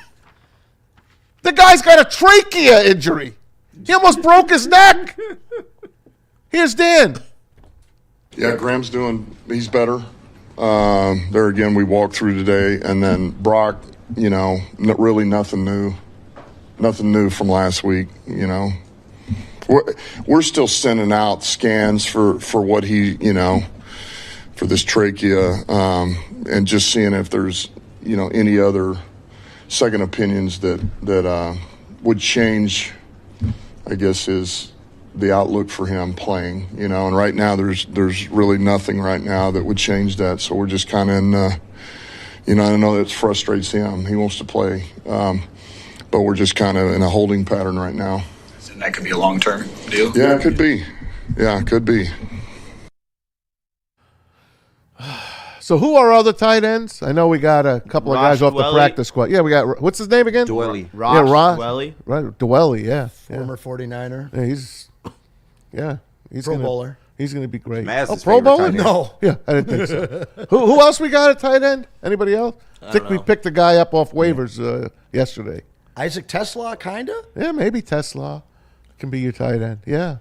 The guy's got a trachea injury. He almost broke his neck. Here's Dan. Yeah, Graham's he's better. There again, we walked through today. And then Brock, really nothing new. Nothing new from last week, We're still sending out scans for what he, for this trachea, and just seeing if there's, any other second opinions that would change, I guess, the outlook for him playing, And right now, there's really nothing right now that would change that. So we're just kind of in, I know that frustrates him. He wants to play. But we're just kind of in a holding pattern right now. And that could be a long-term deal? Yeah, it could be. Yeah, it could be. So who are other tight ends? I know we got a couple of guys off the practice squad. Yeah, we got, what's his name again? Dwelly. Ross Dwelly. Right, Dwelly, yeah. Former 49er. Yeah, he's Pro Bowler. He's going to be great. Maz's Pro Bowler? favorite tight end. No. Yeah, I didn't think so. Who else we got at tight end? Anybody else? I think we picked a guy up off waivers yesterday. Isaac Tesla, kind of? Yeah, maybe Tesla can be your tight end. Yeah.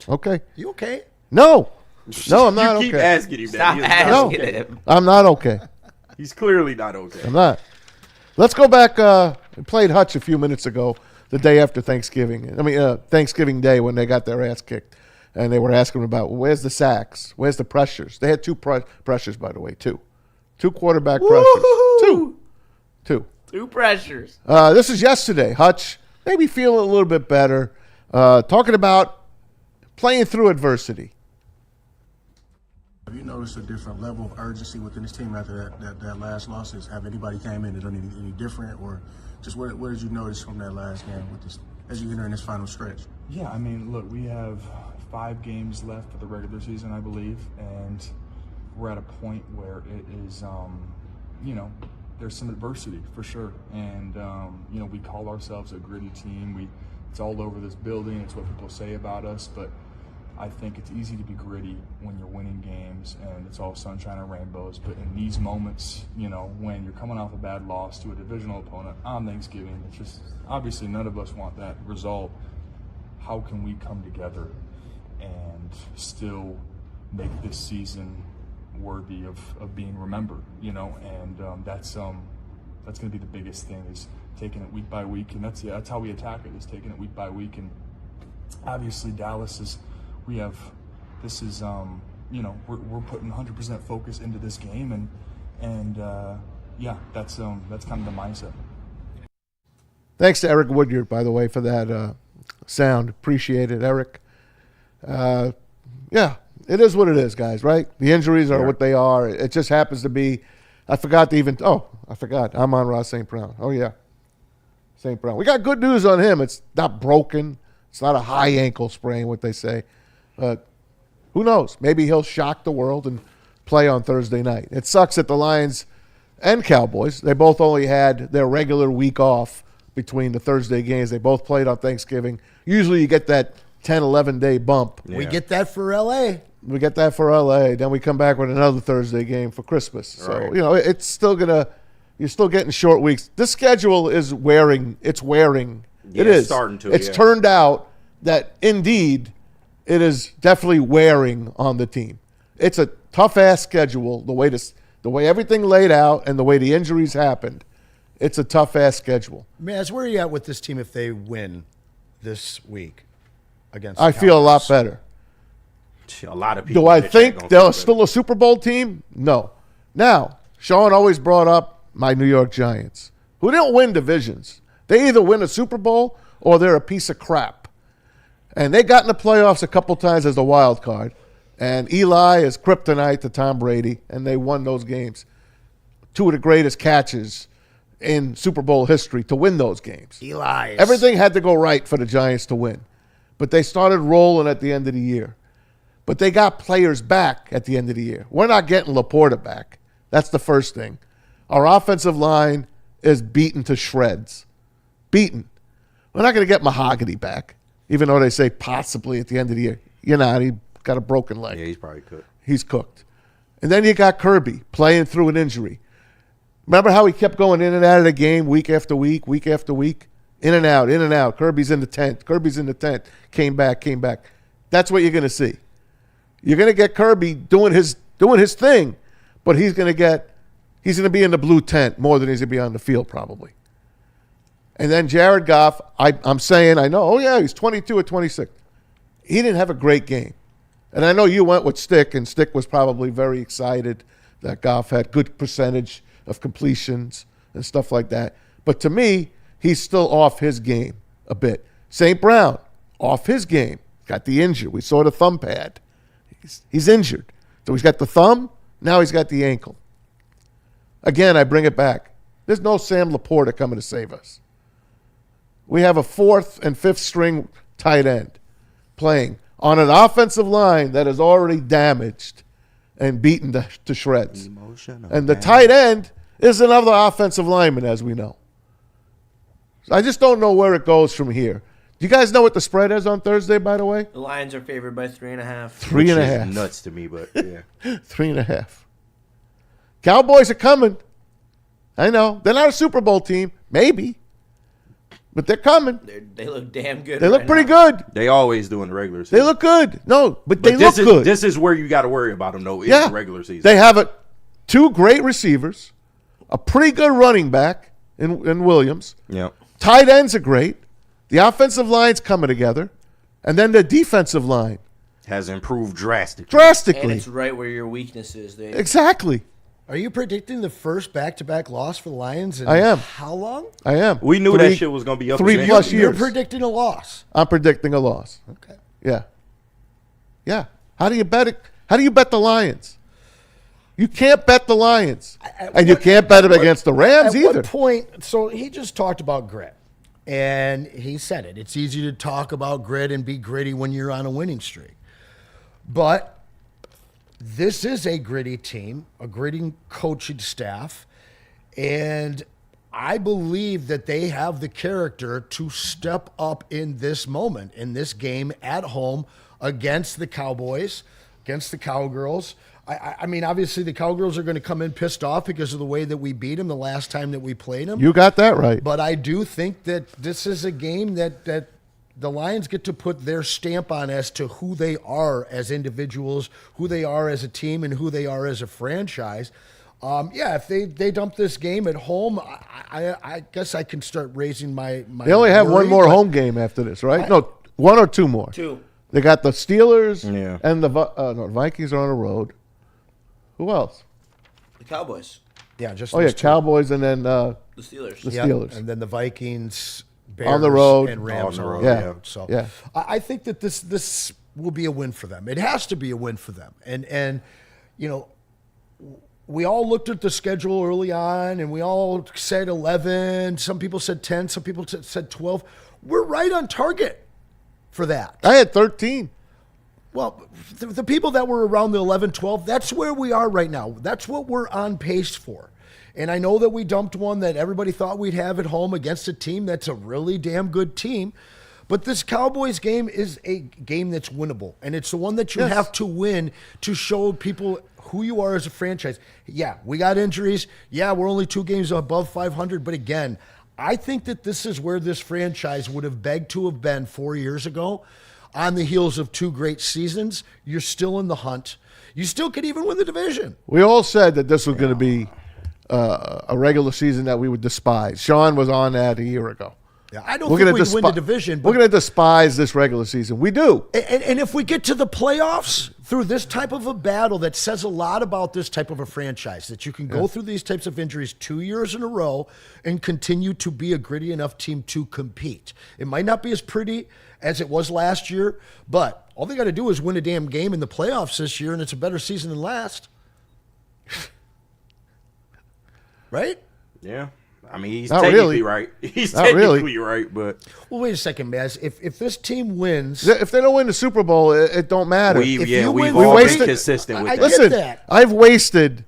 Okay. You okay? No, I'm not okay. You keep asking him that. Stop He is not asking okay. him. I'm not okay. He's clearly not okay. I'm not. Let's go back. We played Hutch a few minutes ago, the day after Thanksgiving. Thanksgiving Day when they got their ass kicked. And they were asking about, where's the sacks? Where's the pressures? They had 2 pressures, by the way, 2. 2 quarterback pressures. 2. 2 pressures. This is yesterday. Hutch, maybe feeling a little bit better. Talking about playing through adversity. Have you noticed a different level of urgency within this team after that last loss? Have anybody came in and done any different? Or just what did you notice from that last game with this, as you enter in this final stretch? Yeah, I mean, look, we have 5 games left for the regular season, I believe, and we're at a point where it is, there's some adversity for sure. And, we call ourselves a gritty team. It's all over this building. It's what people say about us, but I think it's easy to be gritty when you're winning games and it's all sunshine and rainbows. But in these moments, when you're coming off a bad loss to a divisional opponent on Thanksgiving, it's just, obviously none of us want that result. How can we come together and still make this season worthy of being remembered, and that's going to be the biggest thing, is taking it week by week, and that's how we attack it, is taking it week by week. And obviously Dallas we're putting 100% focus into this game, and that's kind of the mindset. Thanks to Eric Woodward, by the way, for that sound. Appreciate it, Eric. Yeah, it is what it is, guys, right? The injuries are what they are. It just happens to be I forgot to even. Oh, I forgot. Amon-Ra St. Brown. Oh yeah, St. Brown. We got good news on him. It's not broken. It's not a high ankle sprain, what they say. But who knows? Maybe he'll shock the world and play on Thursday night. It sucks that the Lions and Cowboys, they both only had their regular week off between the Thursday games. They both played on Thanksgiving. Usually you get that 10, 11-day bump. We get that for L.A. We get that for L.A. Then we come back with another Thursday game for Christmas. So, Right. it's still going to – you're still getting short weeks. This schedule is wearing – it's wearing. Yeah, it is. it's starting to, It's yeah. turned out that, indeed, it is definitely wearing on the team. It's a tough-ass schedule, the way everything laid out and the way the injuries happened. It's a tough-ass schedule. Maz, where are you at with this team if they win this week against I the feel a lot Cowboys? better. A lot of people. Do I in the chat think gonna they're feel still a Super Bowl team? No. Now, Sean always brought up my New York Giants, who don't win divisions. They either win a Super Bowl or they're a piece of crap. And they got in the playoffs a couple times as a wild card. And Eli is kryptonite to Tom Brady, and they won those games. Two of the greatest catches in Super Bowl history to win those games. Eli. Everything had to go right for the Giants to win. But they started rolling at the end of the year. But they got players back at the end of the year. We're not getting Laporta back. That's the first thing. Our offensive line is beaten to shreds. Beaten. We're not going to get Mahogany back, even though they say possibly at the end of the year. You're not. He got a broken leg. Yeah, he's probably cooked. He's cooked. And then you got Kirby playing through an injury. Remember how he kept going in and out of the game week after week, week after week? In and out, in and out. Kirby's in the tent. Kirby's in the tent. Came back, came back. That's what you're going to see. You're going to get Kirby doing his thing, but he's going to be in the blue tent more than he's going to be on the field probably. And then Jared Goff, I'm saying, I know, oh yeah, he's 22 or 26. He didn't have a great game. And I know you went with Stick, and Stick was probably very excited that Goff had good percentage of completions and stuff like that. But to me, he's still off his game a bit. St. Brown, off his game. Got the injury. We saw the thumb pad. He's injured. So he's got the thumb. Now he's got the ankle. Again, I bring it back. There's no Sam Laporta coming to save us. We have a fourth and fifth string tight end playing on an offensive line that is already damaged and beaten to shreds. And the tight end is another offensive lineman, as we know. I just don't know where it goes from here. Do you guys know what the spread is on Thursday, by the way? The Lions are favored by 3.5. 3.5. Nuts to me, but yeah. 3.5. Cowboys are coming. I know. They're not a Super Bowl team. Maybe. But they're coming. They look damn good. They look right pretty now. good. They always do in the regular season. They look good. No, but they this look is, good. This is where you got to worry about them, though, is the regular season. They have two great receivers, a pretty good running back in Williams. Yep. Tight ends are great. The offensive line's coming together. And then the defensive line has improved drastically. Drastically. And it's right where your weakness is. Exactly. Are you predicting the first back-to-back loss for the Lions in I am. how long? I am. We knew that shit was going to be up 3+ years. You're predicting a loss. I'm predicting a loss. Okay. Yeah. Yeah. How do you bet it? How do you bet the Lions? You can't bet the Lions. And you can't bet them against the Rams At either. what point, so he just talked about grit. And he said it. It's easy to talk about grit and be gritty when you're on a winning streak. But this is a gritty team, a gritty coaching staff, and I believe that they have the character to step up in this moment, in this game at home against the Cowboys, against the Cowgirls. I mean, obviously the Cowgirls are going to come in pissed off because of the way that we beat them the last time that we played them. You got that right. But I do think that this is a game that the Lions get to put their stamp on as to who they are as individuals, who they are as a team, and who they are as a franchise. If they dump this game at home, I guess I can start raising my They only have worry, one more but home game after this, right? No, one or two more. Two. They got the Steelers Yeah. and the Vikings are on the road. Who else? The Cowboys. Yeah, just Oh, yeah, those two. Cowboys and then The Steelers. the Yep, Steelers. and then the Vikings, Bears, On the road. and Rams On the road, yeah. So Yeah. I think that this will be a win for them. It has to be a win for them. And you know, we all looked at the schedule early on, and we all said 11. Some people said 10. Some people said 12. We're right on target for that. I had 13. Well, the people that were around the 11, 12, that's where we are right now. That's what we're on pace for. And I know that we dumped one that everybody thought we'd have at home against a team that's a really damn good team. But this Cowboys game is a game that's winnable. And it's the one that you have to win to show people who you are as a franchise. Yeah, we got injuries. Yeah, we're only 2 games above 500. But again, I think that this is where this franchise would have begged to have been 4 years ago. On the heels of 2 great seasons, you're still in the hunt. You still could even win the division. We all said that this was going to be a regular season that we would despise. Sean was on that a year ago. Yeah, I don't think we'd win the division. We're going to despise this regular season. We do. And if we get to the playoffs through this type of a battle, that says a lot about this type of a franchise, that you can go through these types of injuries 2 years in a row and continue to be a gritty enough team to compete. It might not be as pretty as it was last year, but all they got to do is win a damn game in the playoffs this year, and it's a better season than last. Right? Yeah. I mean, he's Not technically really. right. He's Not technically really. right, but Well, wait a second, Maz. If this team wins, If they don't win the Super Bowl, it don't matter. we've all we been wasted- consistent with I that. get Listen, that. I've wasted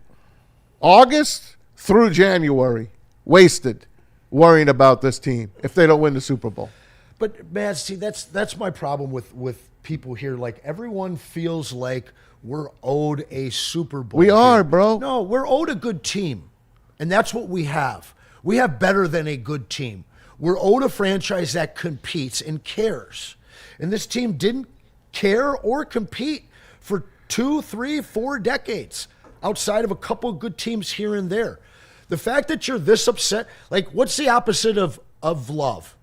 August through January, worrying about this team if they don't win the Super Bowl. But man, see, that's my problem with people here. Like, everyone feels like we're owed a Super Bowl. We are, here. bro. No, we're owed a good team, and that's what we have. We have better than a good team. We're owed a franchise that competes and cares, and this team didn't care or compete for 2, 3, 4 decades outside of a couple of good teams here and there. The fact that you're this upset, like, what's the opposite of love?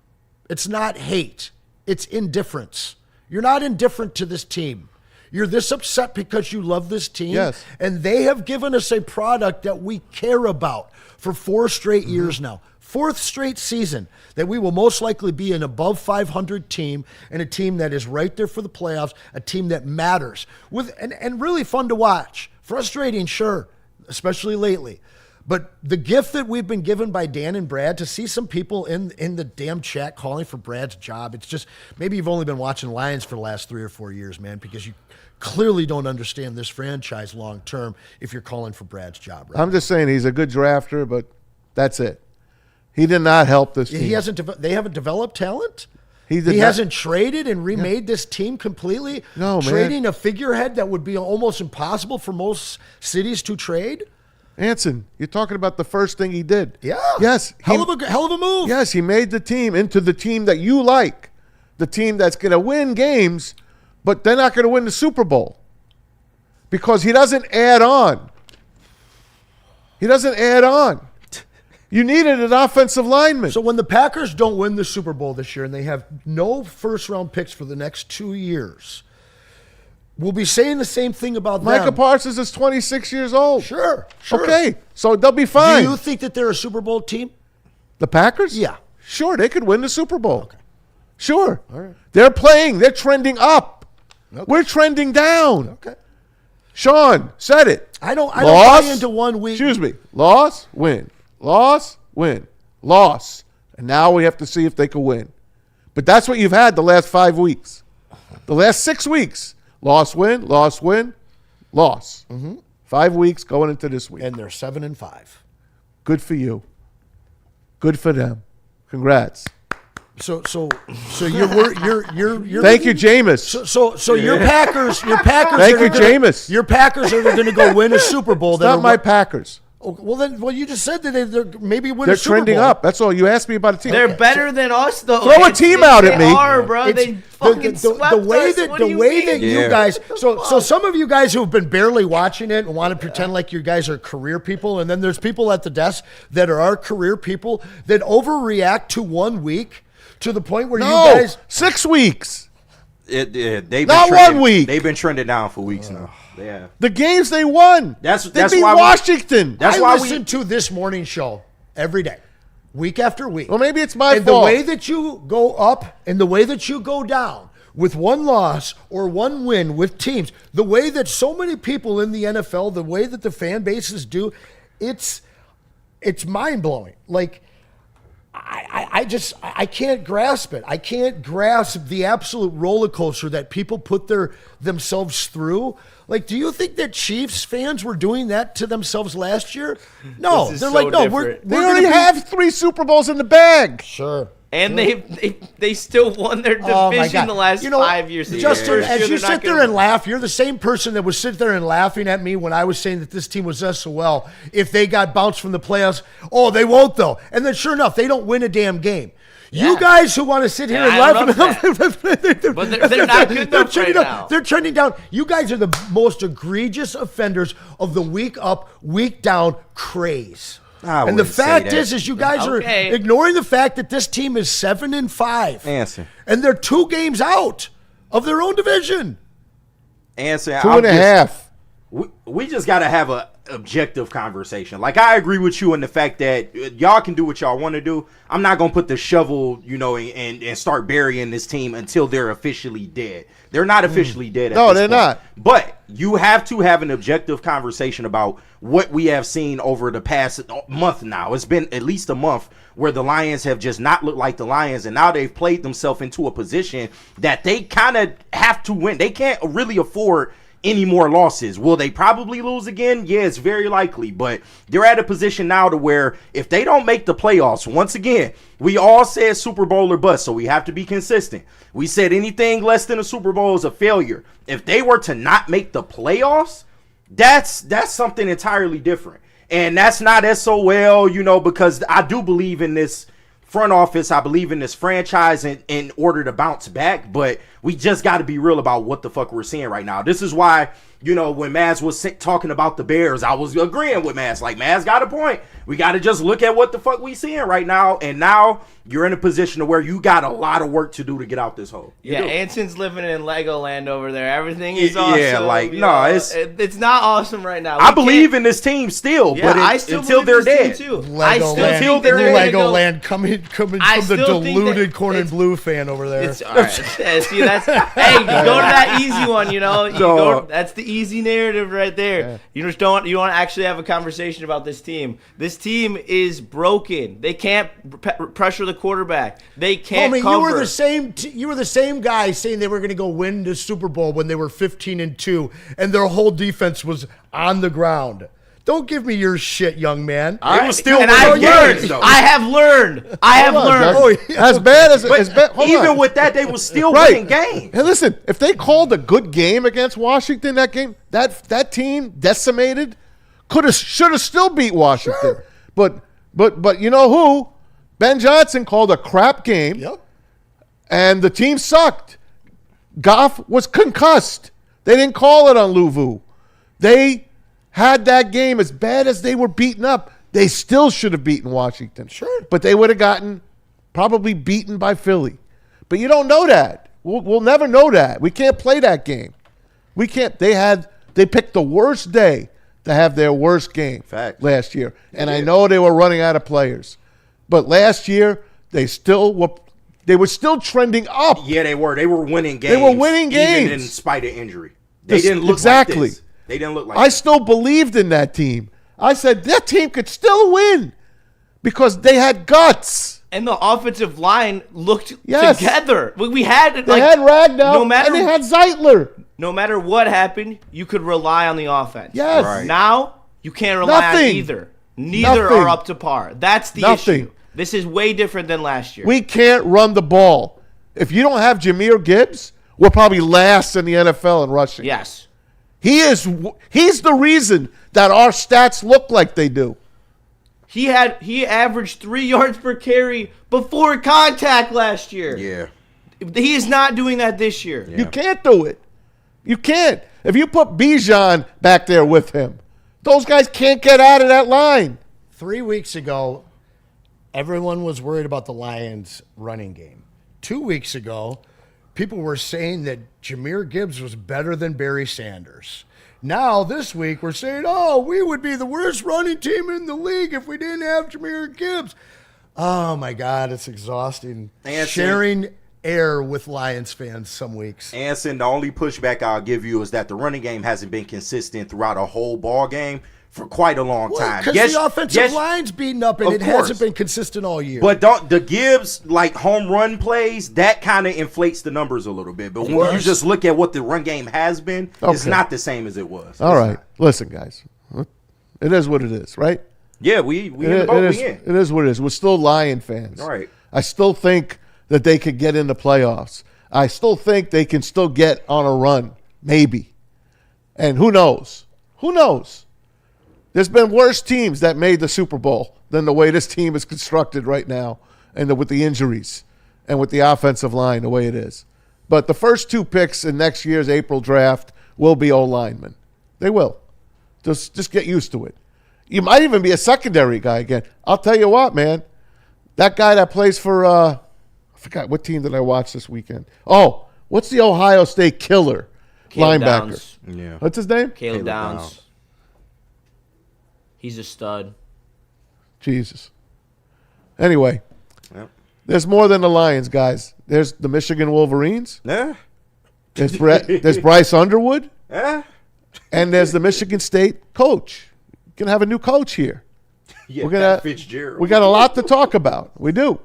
It's not hate. It's indifference. You're not indifferent to this team. You're this upset because you love this team. Yes. And they have given us a product that we care about for 4 straight years now. 4th straight season that we will most likely be an above 500 team, and a team that is right there for the playoffs, a team that matters. And really fun to watch. Frustrating, sure, especially lately. But the gift that we've been given by Dan and Brad, to see some people in the damn chat calling for Brad's job, it's just, maybe you've only been watching Lions for the last 3 or 4 years, man, because you clearly don't understand this franchise long term if you're calling for Brad's job. Right? I'm just saying he's a good drafter, but that's it. He did not help this team. He hasn't. They haven't developed talent. He hasn't traded and remade this team completely. No, man. Trading a figurehead that would be almost impossible for most cities to trade. Anson, you're talking about the first thing he did. Yeah. Yes. Hell of a move. Yes, he made the team into the team that you like, the team that's going to win games, but they're not going to win the Super Bowl because he doesn't add on. He doesn't add on. You needed an offensive lineman. So when the Packers don't win the Super Bowl this year and they have no first-round picks for the next 2 years, we'll be saying the same thing about Micah them. Parsons is 26 years old. Sure. Okay, so they'll be fine. Do you think that they're a Super Bowl team? The Packers? Yeah. Sure, they could win the Super Bowl. Okay. Sure. All right. They're trending up. Okay. We're trending down. Okay. Sean said it. I don't buy into 1 week. Excuse me. Loss, win. Loss, win. Loss. And now we have to see if they can win. But that's what you've had the last 5 weeks. The last 6 weeks. Loss, win, loss, win, loss. 5 weeks going into this week. And they're 7-5. Good for you. Good for them. Congrats. So you're Thank you, Jameis. So your Packers Thank you, Jameis. Your Packers are going to go win a Super Bowl. It's not my Packers. Oh, well, you just said that they're maybe win They're a Super trending Bowl. up. That's all. You asked me about a team. They're better than us, though. Throw a team out at me. They are, bro. They fucking swept the way us. that What do you mean? you guys. So some of you guys who have been barely watching it and want to pretend like you guys are career people, and then there's people at the desk that are our career people that overreact to 1 week to the point where you guys 6 weeks. they've been Not trending, 1 week. They've been trending down for weeks now. Yeah. The games they won. That's they beat why Washington. I listen to this morning show every day, week after week. Well, maybe it's my and fault. the way that you go up and the way that you go down with one loss or one win with teams, the way that so many people in the NFL, the way that the fan bases do, it's mind-blowing. Like, I can't grasp it. I can't grasp the absolute roller coaster that people put themselves through. Like, do you think that Chiefs fans were doing that to themselves last year? No, they're like, no, they already have 3 Super Bowls in the bag. Sure. And they still won their division the last 5 years. Justin, as you sit there and laugh, you're the same person that was sitting there and laughing at me when I was saying that this team was SOL. If they got bounced from the playoffs, oh, they won't though. And then sure enough, they don't win a damn game. Yeah. You guys who want to sit here and laugh at them, but they're not good enough right now. They're trending down. You guys are the most egregious offenders of the week up, week down craze. And the fact is you guys are ignoring the fact that this team is 7-5. Answer. And they're 2 games out of their own division. Answer. 2.5. We just got to have a objective conversation. Like, I agree with you in the fact that y'all can do what y'all want to do. I'm not going to put the shovel, and start burying this team until they're officially dead. They're not officially dead. No, they're not. But you have to have an objective conversation about what we have seen over the past month now. It's been at least a month where the Lions have just not looked like the Lions, and now they've played themselves into a position that they kind of have to win. They can't really afford any more losses. Will they probably lose again? Yeah, it's very likely, but they're at a position now to where if they don't make the playoffs, once again, we all said Super Bowl or bust, so we have to be consistent. We said anything less than a Super Bowl is a failure. If they were to not make the playoffs, that's something entirely different. And that's not SOL, because I do believe in this front office. I believe in this franchise in order to bounce back, but we just got to be real about what the fuck we're seeing right now. This is why, when Maz was talking about the Bears, I was agreeing with Maz. Like, Maz got a point. We got to just look at what the fuck we seeing right now, and now you're in a position to where you got a lot of work to do to get out this hole. Yeah, Anson's living in Legoland over there. Everything is awesome. Yeah, it's not awesome right now. I believe in this team still, but until they're dead. Until they're Legoland coming from the deluded corn and blue fan over there. It's all right. See, that's go to that easy one. That's the easy narrative right there. Yeah. You just don't. You want to actually have a conversation about this team. This team is broken. They can't pressure the quarterback. They can't cover. You were the same guy saying they were going to go win the Super Bowl when they were 15-2, and their whole defense was on the ground. Don't give me your shit, young man. I have learned. As bad as even with that, they were still winning games. Hey, listen, if they called a good game against Washington, that team decimated, should have still beat Washington. Sure. But you know who? Ben Johnson called a crap game. Yep. And the team sucked. Goff was concussed. They didn't call it on Louvu. They had that game as bad as they were beaten up. They still should have beaten Washington. Sure. But they would have gotten probably beaten by Philly. But you don't know that. We'll never know that. We can't play that game. We can't. They picked the worst day to have their worst game last year. And I know they were running out of players. But last year, they were still trending up. Yeah, they were. They were winning games. They were winning games. Even in spite of injury. They didn't look like this. They didn't look like I still believed in that team. I said that team could still win because they had guts. And the offensive line looked together. They had Ragnow and they had Zeitler. No matter what happened, you could rely on the offense. Yes. Right. Now, you can't rely on either. Neither are up to par. That's the issue. This is way different than last year. We can't run the ball. If you don't have Jahmyr Gibbs, we're probably last in the NFL in rushing. Yes. He's the reason that our stats look like they do. He averaged 3 yards per carry before contact last year. Yeah. He is not doing that this year. Yeah. You can't do it. You can't. If you put Bijan back there with him, those guys can't get out of that line. 3 weeks ago, everyone was worried about the Lions' running game. 2 weeks ago, people were saying that Jahmyr Gibbs was better than Barry Sanders. Now, this week, we're saying, we would be the worst running team in the league if we didn't have Jahmyr Gibbs. Oh, my God, it's exhausting. Sharing air with Lions fans some weeks. Anson, the only pushback I'll give you is that the running game hasn't been consistent throughout a whole ball game for quite a long time. Because the offensive line's beaten up, and it hasn't been consistent all year. But the Gibbs, like, home run plays, that kind of inflates the numbers a little bit. But when you just look at what the run game has been, it's not the same as it was. All right. Listen, guys. It is what it is, right? Yeah, we in the boat we in. It is what it is. We're still Lion fans. All right. I still think that they could get into playoffs. I still think they can still get on a run, maybe. And who knows? Who knows? There's been worse teams that made the Super Bowl than the way this team is constructed right now, and with the injuries and with the offensive line the way it is. But the first 2 picks in next year's April draft will be O-linemen. They will. Just get used to it. You might even be a secondary guy again. I'll tell you what, man. That guy that plays for I forgot what team did I watch this weekend. Oh, what's the Ohio State killer Caleb linebacker? Downs. Yeah. What's his name? Caleb Downs. He's a stud. Jesus. Anyway, Yep. there's more than the Lions, guys. There's the Michigan Wolverines. Yeah. There's Bryce Underwood. Yeah. And there's the Michigan State coach. We're gonna have a new coach here. Yeah, We're gonna Fitzgerald. we got a lot to talk about. We do.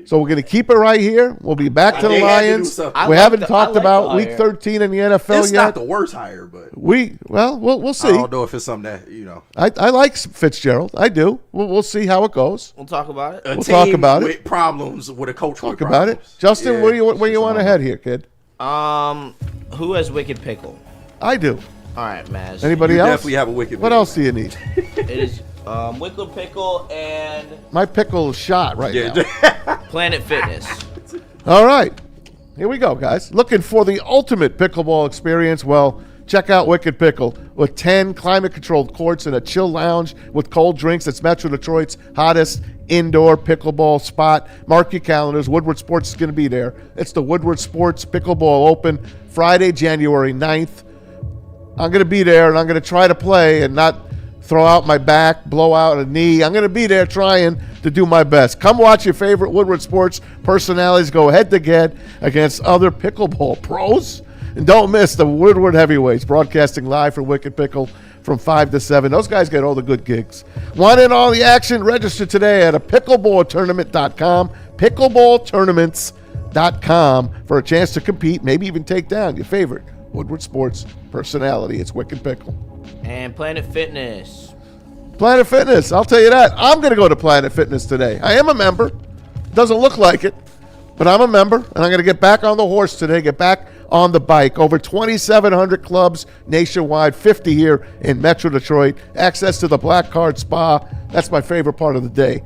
So we're gonna keep it right here. We'll be back to the Lions. We haven't talked about Week 13 in the NFL it's yet. not the worst hire, but we'll see. I don't know if it's something that I like Fitzgerald. I do. We'll see how it goes. We'll talk about it. A We'll team talk about it. with problems with a coach. Talk about it, Justin. Where you want to head here, kid? Who has Wicked Pickle? I do. All right, Maz. Anybody You else? definitely have a wicked. What else do you need? It is Wicked Pickle and My pickle is shot right now. Planet Fitness. All right. Here we go, guys. Looking for the ultimate pickleball experience? Well, check out Wicked Pickle. With 10 climate-controlled courts and a chill lounge with cold drinks, it's Metro Detroit's hottest indoor pickleball spot. Mark your calendars. Woodward Sports is going to be there. It's the Woodward Sports Pickleball Open, Friday, January 9th. I'm going to be there, and I'm going to try to play and not throw out my back, blow out a knee. I'm going to be there trying to do my best. Come watch your favorite Woodward Sports personalities go head-to-head against other pickleball pros. And don't miss the Woodward Heavyweights broadcasting live for Wicked Pickle from 5 to 7. Those guys get all the good gigs. Want in all the action? Register today at pickleballtournament.com, pickleballtournaments.com for a chance to compete, maybe even take down your favorite Woodward Sports personality. It's Wicked Pickle. And Planet Fitness. Planet Fitness, I'll tell you that. I'm going to go to Planet Fitness today. I am a member. Doesn't look like it, but I'm a member, and I'm going to get back on the horse today, get back on the bike. Over 2,700 clubs nationwide, 50 here in Metro Detroit. Access to the Black Card Spa. That's my favorite part of the day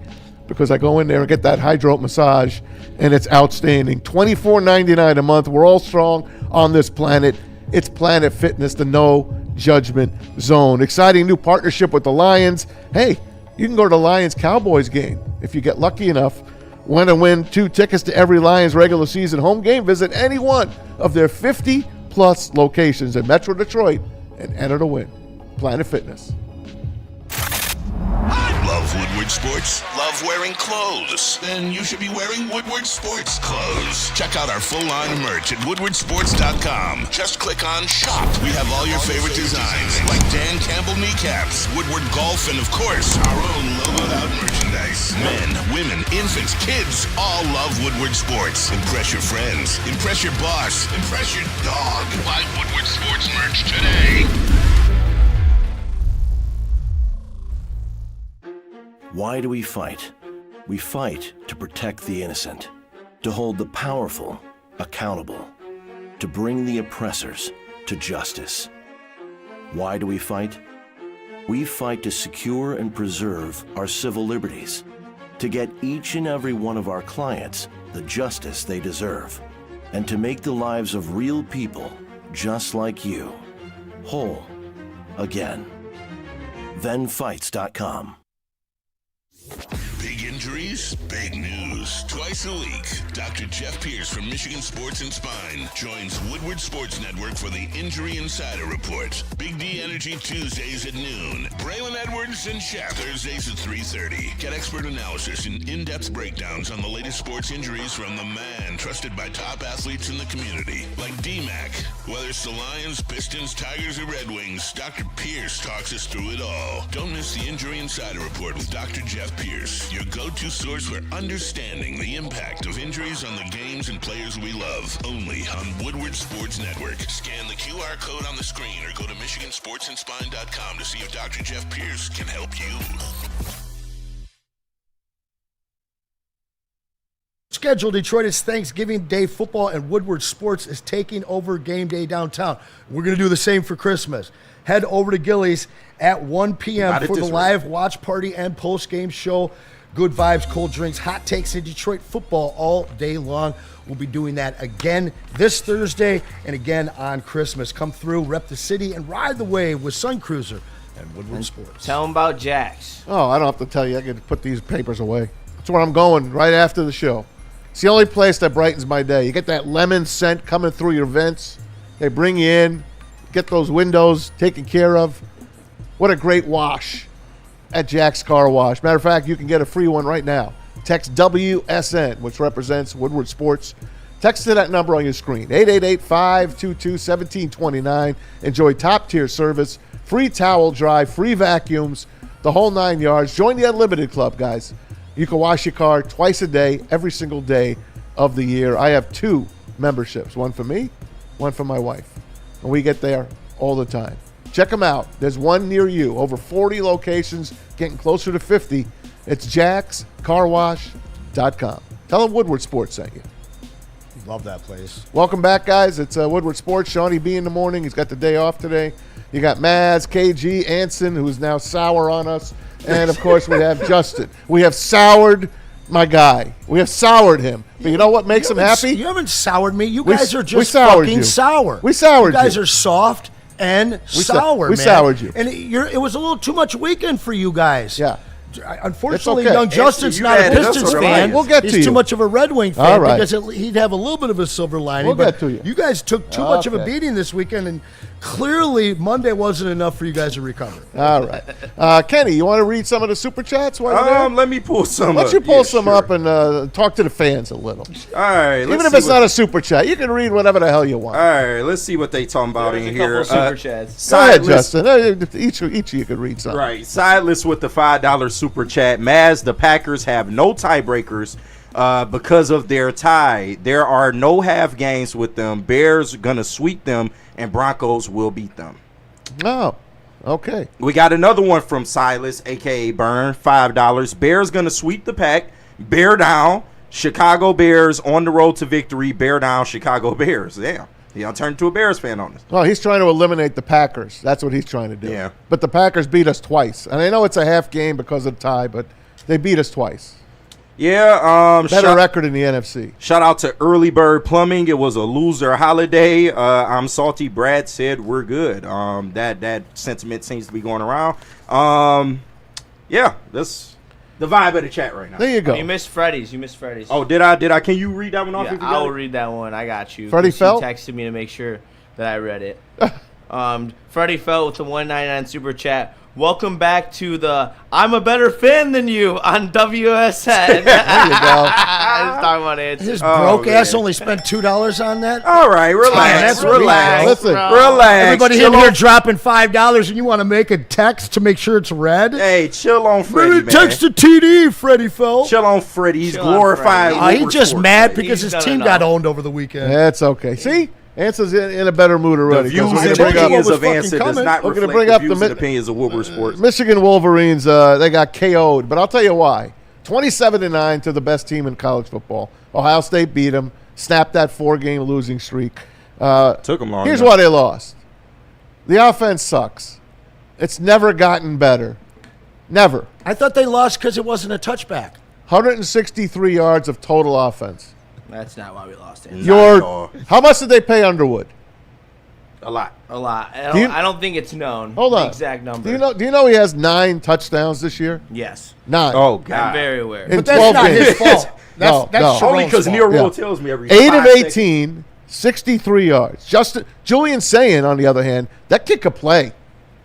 because I go in there and get that hydro massage, and it's outstanding. $24.99 a month. We're all strong on this planet. It's Planet Fitness, the no judgment zone. Exciting new partnership with the Lions. Hey, you can go to the Lions-Cowboys game if you get lucky enough. Want to win 2 tickets to every Lions regular season home game? Visit any one of their 50-plus locations in Metro Detroit and enter to win. Planet Fitness. Love Woodward Sports? Love wearing clothes? Then you should be wearing Woodward Sports clothes. Check out our full line of merch at woodwardsports.com. Just click on shop. We have all your favorite designs, like Dan Campbell kneecaps, Woodward golf, and of course, our own logoed out merchandise. Men, women, infants, kids all love Woodward Sports. Impress your friends. Impress your boss. Impress your dog. Buy Woodward Sports merch today. Why do we fight? We fight to protect the innocent, to hold the powerful accountable, to bring the oppressors to justice. Why do we fight? We fight to secure and preserve our civil liberties, to get each and every one of our clients the justice they deserve, and to make the lives of real people just like you whole again. ThenFights.com. Big injuries, big news. Twice a week, Dr. Jeff Pierce from Michigan Sports and Spine joins Woodward Sports Network for the Injury Insider Report. Big D Energy Tuesdays at noon. Braylon Edwards and Shaq Thursdays at 3:30. Get expert analysis and in-depth breakdowns on the latest sports injuries from the man trusted by top athletes in the community, like D-Mac. Whether it's the Lions, Pistons, Tigers, or Red Wings, Dr. Pierce talks us through it all. Don't miss the Injury Insider Report with Dr. Jeff Pierce, your go-to source for understanding the impact of injuries on the games and players we love. Only on Woodward Sports Network. Scan the QR code on the screen or go to MichiganSportsandSpine.com to see if Dr. Jeff Pierce can help you. Schedule Detroit's Thanksgiving Day football, and Woodward Sports is taking over game day downtown. We're going to do the same for Christmas. Head over to Gillies at 1 p.m. for the live watch party and post-game show. Good vibes, cold drinks, hot takes, and Detroit football all day long. We'll be doing that again this Thursday and again on Christmas. Come through, rep the city, and ride the wave with Sun Cruiser and Woodward Sports. Tell them about Jack's. Oh, I don't have to tell you. I can put these papers away. That's where I'm going right after the show. It's the only place that brightens my day. You get that lemon scent coming through your vents. They bring you in, get those windows taken care of. What a great wash at Jack's Car Wash. Matter of fact, you can get a free one right now. Text WSN, which represents Woodward Sports. Text to that number on your screen, 888-522-1729. Enjoy top-tier service, free towel dry, free vacuums, the whole 9 yards. Join the Unlimited Club, guys. You can wash your car twice a day, every single day of the year. I have 2 memberships, one for me, one for my wife. And we get there all the time. Check them out. There's one near you. Over 40 locations, getting closer to 50. It's jackscarwash.com. Tell them Woodward Sports sent you. Love that place. Welcome back, guys. It's Woodward Sports. Shawnee B in the morning. He's got the day off today. You got Maz, KG, Anson, who's now sour on us. And, of course, we have Justin. We have soured my guy. We have soured him. But you know what makes him happy? You haven't soured me. You guys are just soured fucking you. sour. We soured you. You guys are soft and sour, we man. soured you. And it was a little too much weekend for you guys. Yeah. Unfortunately, okay. young Justin's not a Pistons fan. We'll get to He's you. too much of a Red Wing fan All right. because he'd have a little bit of a silver lining. We'll but get to you. You guys took too much of a beating this weekend, and clearly Monday wasn't enough for you guys to recover. All right. Kenny, you want to read some of the Super Chats while you're there? Let me pull some up. Why don't you pull some up and talk to the fans a little? All right. Even if it's not a Super Chat, you can read whatever the hell you want. All right. Let's see what they talking about in here. Super Chats. Go ahead, Justin. Each of you could read something. Right. Sideless with the $5 Super Chat. Maz, the Packers have no tiebreakers because of their tie. There are no half games with them. Bears going to sweep them, and Broncos will beat them. Oh, okay. We got another one from Silas, a.k.a. Burn, $5. Bears going to sweep the Pack. Bear down. Chicago Bears on the road to victory. Bear down, Chicago Bears. Damn. He'll turn into a Bears fan on us. Well, he's trying to eliminate the Packers. That's what he's trying to do. Yeah. But the Packers beat us twice. And I know it's a half game because of the tie, but they beat us twice. Yeah. Better record in the NFC. Shout out to Early Bird Plumbing. It was a loser holiday. I'm salty. Brad said we're good. That sentiment seems to be going around. Yeah, that's the vibe of the chat right now. There you go. You missed Freddy's. Oh, did I? Can you read that one off? Yeah, if you I got will it? read that one. I got you. Freddie Felt? He texted me to make sure that I read it. Freddie Felt with the $1.99 super chat. Welcome back to the I'm a better fan than you on WSN. There you go. I was talking about it. His broke ass only spent $2 on that. All right, relax. Listen, relax. Everybody in here dropping $5, and you want to make a text to make sure it's red? Hey, chill on Freddie, Maybe man. text to TD, Freddie Felt. Chill on Freddie. He's Chill on glorified. Freddie. He's just mad because He's his done team enough. got owned over the weekend. That's okay. See? Answer's in a better mood The already. views 'cause we're and gonna bring up- opinions was of fucking Answer does coming. not We're gonna reflect bring the up the views mi- and opinions of Woodward Sports. Michigan Wolverines, they got KO'd, but I'll tell you why. 27-9 to the best team in college football. Ohio State beat them, snapped that 4-game losing streak. Took them long Here's enough. why they lost. The offense sucks. It's never gotten better. Never. I thought they lost because it wasn't a touchback. 163 yards of total offense. That's not why we lost it. Not at all. How much did they pay Underwood? A lot. I don't think it's known. Hold on. The exact number. Do you know he has 9 touchdowns this year? Yes. 9. Oh, God. I'm very aware. In But that's 12 not games. his fault. That's No. Only because Sharon's Neil fault. Rule tells me every 8 of 5 18, 63 yards. Julian Sayin, on the other hand, that kid could play.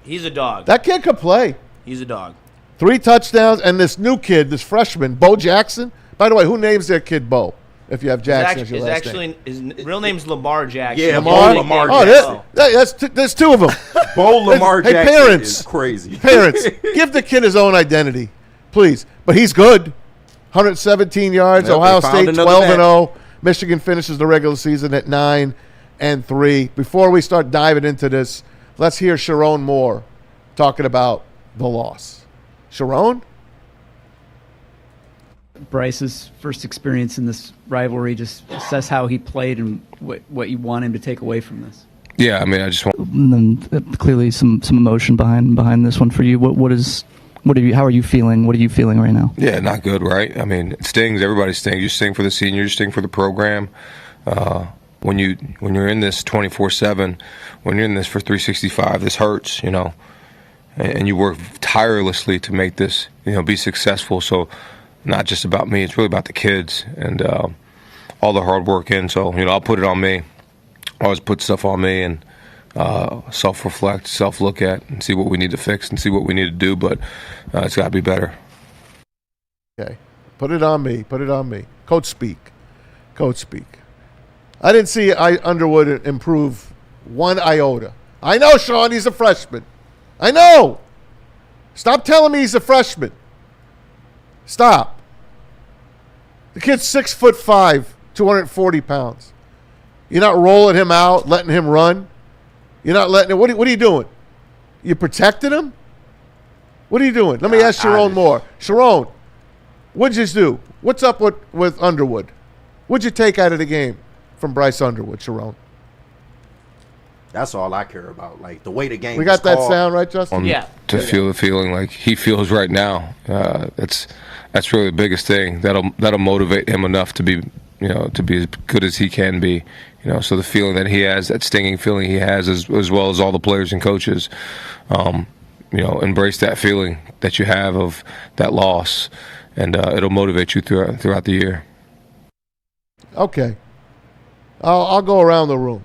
He's a dog. That kid could play. He's a dog. 3 touchdowns, and this new kid, this freshman, Bo Jackson. By the way, who names their kid Bo? If you have Jackson as your last name. His real name's Lamar Jackson. Yeah, Lamar Jackson. There's 2 of them. Bo Lamar Hey, Jackson parents. is crazy. Parents, give the kid his own identity, please. But he's good. 117 yards. Yep, Ohio they found State another 12-0. Michigan finishes the regular season at 9-3. Before we start diving into this, let's hear Sharon Moore talking about the loss. Sharon? Bryce's first experience in this rivalry, just assess how he played and what you want him to take away from this. Yeah, I mean, I just want. And then, clearly, some emotion behind this one for you. How are you feeling? What are you feeling right now? Yeah, not good, right? I mean, it stings. Everybody stings. You sting for the seniors. You sting for the program. When you're in this 24/7, when you're in this for 365, this hurts, and you work tirelessly to make this, be successful. So, not just about me. It's really about the kids and all the hard work in. So, I'll put it on me. I always put stuff on me and self-reflect, self-look at, and see what we need to fix and see what we need to do. But it's got to be better. Okay. Put it on me. Put it on me. Coach speak. I didn't see Underwood improve 1 iota. I know, Sean, he's a freshman. I know. Stop telling me he's a freshman. Stop. The kid's 6'5", 240 pounds. You're not rolling him out, letting him run. You're not letting him. What are you doing? You protecting him? What are you doing? Let me ask Sharon more. Sharon, what'd you do? What's up with Underwood? What'd you take out of the game from Bryce Underwood, Sharon? That's all I care about. Like the way the game. We got that sound right, Justin? Yeah. To feel the feeling like he feels right now. That's really the biggest thing. That'll motivate him enough to be as good as he can be. So the feeling that he has, that stinging feeling he has, as well as all the players and coaches, embrace that feeling that you have of that loss, and it'll motivate you throughout the year. Okay. I'll go around the room.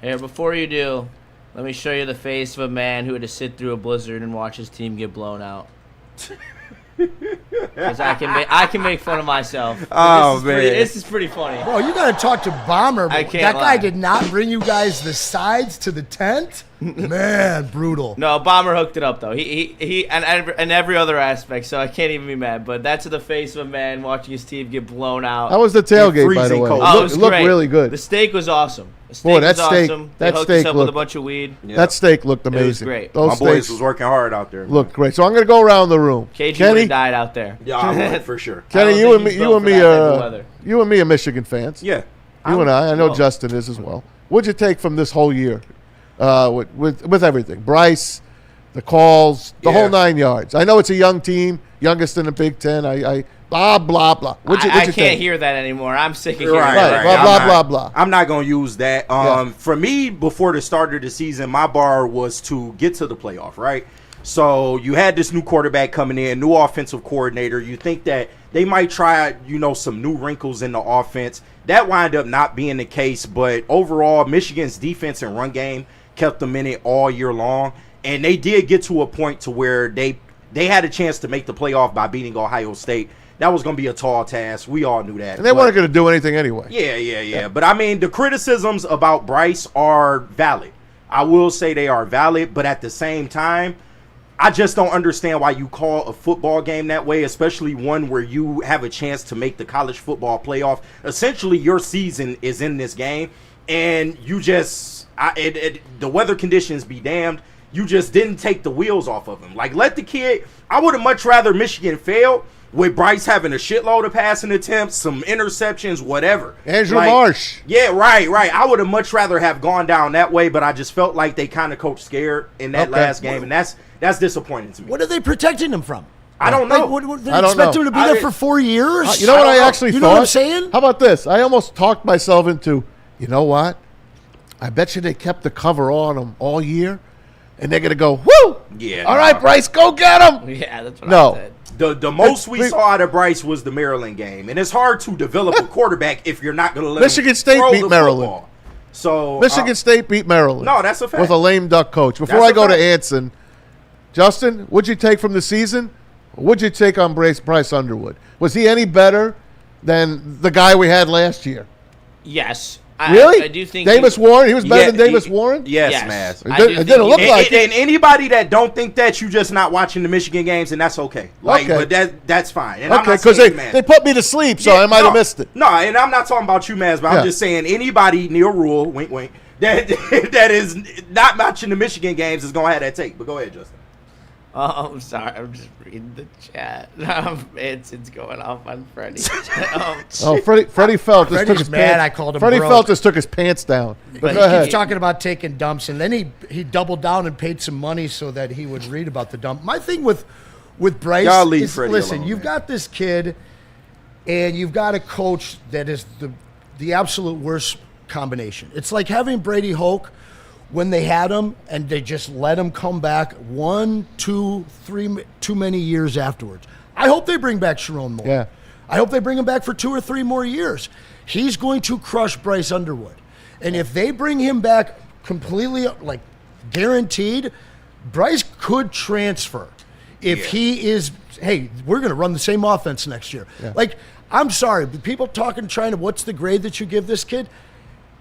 Here, before you do, let me show you the face of a man who had to sit through a blizzard and watch his team get blown out. Because I can make fun of myself. This is pretty funny. Bro, you gotta talk to Bomber. I can't That lie. guy did not bring you guys the sides to the tent. Man, brutal. No, Bomber hooked it up though. He and every other aspect. So I can't even be mad. But that's the face of a man watching his team get blown out. How was the tailgate, by the way? Oh, it looked great. really good. The steak was awesome. The steak Boy, that was steak, awesome. that They hooked steak us up looked, with a bunch of weed. Yeah. That steak looked amazing. It was great. Those My boys steaks was working hard out there. looked great. So I'm going to go around the room. KG would Kenny, have died out there. Yeah, I would for sure. Kenny, you and me are are Michigan fans. Yeah. You and I know Oh. Justin is as well. What'd you take from this whole year with everything? Bryce, the calls, the whole 9 yards. I know it's a young team, youngest in the Big Ten. I blah, blah, blah. What'd you I can't take? hear that anymore. I'm sick of hearing Right, that. Blah, blah, blah, blah. I'm not going to use that. Yeah. For me, before the start of the season, my bar was to get to the playoff, right? So you had this new quarterback coming in, new offensive coordinator. You think that they might try, some new wrinkles in the offense. That wound up not being the case. But overall, Michigan's defense and run game kept them in it all year long. And they did get to a point to where they had a chance to make the playoff by beating Ohio State. That was going to be a tall task. We all knew that. And they weren't going to do anything anyway. Yeah. But, I mean, the criticisms about Bryce are valid. I will say they are valid. But at the same time, I just don't understand why you call a football game that way, especially one where you have a chance to make the college football playoff. Essentially, your season is in this game. And you just the weather conditions be damned. You just didn't take the wheels off of him. Like, let the kid – I would have much rather Michigan fail with Bryce having a shitload of passing attempts, some interceptions, whatever. Andrew Marsh. Yeah, right. I would have much rather have gone down that way, but I just felt like they kind of coached scared in that last game, and that's disappointing to me. What are they protecting him from? I don't know. What, they expect him to be there for 4 years? You know what I actually thought? You know what I'm saying? How about this? I almost talked myself into, you know what? I bet you they kept the cover on him all year, and they're going to go, woo! Yeah. All right, Bryce, go get him! Yeah, that's what No. I said. The most we saw out of Bryce was the Maryland game, and it's hard to develop a quarterback if you're not going to let Michigan him State throw beat the Maryland. football. So Michigan State beat Maryland. No, that's a fact. With a lame duck coach. Before That's I a go to fact. Anson, Justin, what'd you take from the season? What'd you take on Bryce Underwood? Was he any better than the guy we had last year? Yes. Really? I do think Davis Warren? He was better than Davis Warren? Yes, Maz. It didn't look like it. And anybody that don't think that, you just not watching the Michigan games, and that's okay. Like, Okay. but that's fine. And Okay, I'm not because saying, man. they put me to sleep, so Yeah, I might have no, missed it. No, and I'm not talking about you, Maz, but Yeah. I'm just saying anybody, Neil Rule, wink, wink, that is not watching the Michigan games is going to have that take. But go ahead, Justin. I'm sorry. I'm just reading the chat. It's going off on Freddie. Freddie Felt just took Freddie's his mad pants. I called him Freddie broke. Felt just took his pants down. But But go he ahead. keeps talking about taking dumps, and then he doubled down and paid some money so that he would read about the dump. My thing with Bryce Y'all leave is, Freddie listen, alone, you've man. got this kid, and you've got a coach that is the absolute worst combination. It's like having Brady Hoke when they had him, and they just let him come back 1, 2, 3 too many years afterwards. I hope they bring back Sharon Moore. Yeah. I hope they bring him back for 2 or 3 more years. He's going to crush Bryce Underwood. And if they bring him back completely, like guaranteed, Bryce could transfer if he is, hey, we're going to run the same offense next year. Yeah. Like, I'm sorry, but people trying to, what's the grade that you give this kid?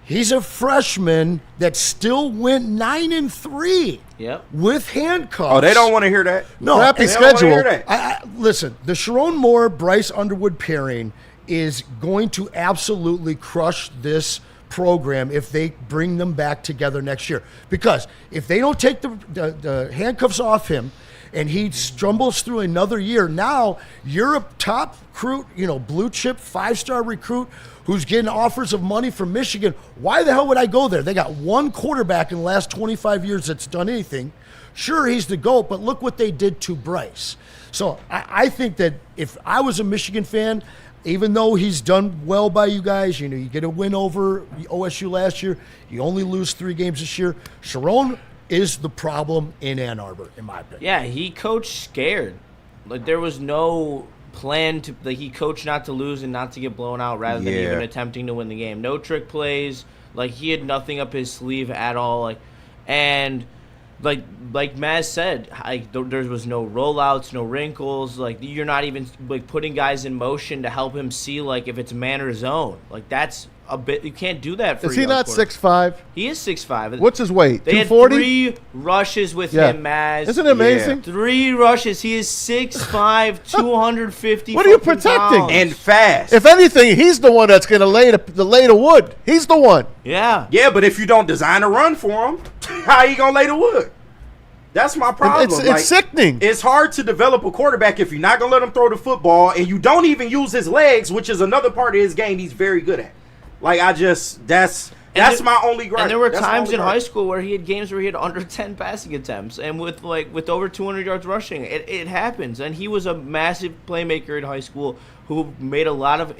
He's a freshman that still went 9-3. Yep. With handcuffs. Oh, they don't want to hear that. No, Crappy and- schedule. Listen, the Sharon Moore Bryce Underwood pairing is going to absolutely crush this program if they bring them back together next year. Because if they don't take the handcuffs off him and he stumbles through another year, now you're a top recruit, blue chip 5-star recruit who's getting offers of money from Michigan. Why the hell would I go there? They got one quarterback in the last 25 years that's done anything. Sure, he's the GOAT, but look what they did to Bryce. So I think that if I was a Michigan fan, even though he's done well by you guys, you get a win over OSU last year, you only lose 3 games this year. Sharon is the problem in Ann Arbor, in my opinion. Yeah, he coached scared. Like, there was no plan to, like, he coached not to lose and not to get blown out rather than even attempting to win the game. No trick plays. Like, he had nothing up his sleeve at all. Like Maz said, there was no rollouts, no wrinkles. Like, you're not even putting guys in motion to help him see if it's man or zone. Like, that's a bit. You can't do that for. Is he not 6'5"? He is 6'5". What's his weight? They had 240? 3 rushes with Yeah. him, Maz. Isn't it amazing? Yeah. 3 rushes. He is 6'5", 250. What are you fucking protecting? pounds. And fast. If anything, he's the one that's going to lay the wood. He's the one. Yeah. Yeah, but if you don't design a run for him, how you going to lay the wood? That's my problem. It's sickening. It's hard to develop a quarterback if you're not going to let him throw the football and you don't even use his legs, which is another part of his game he's very good at. That's my only gripe. And there were That's my times only in gripe. high school where he had games where he had under 10 passing attempts, and with over 200 yards rushing. It happens, and he was a massive playmaker in high school who made a lot of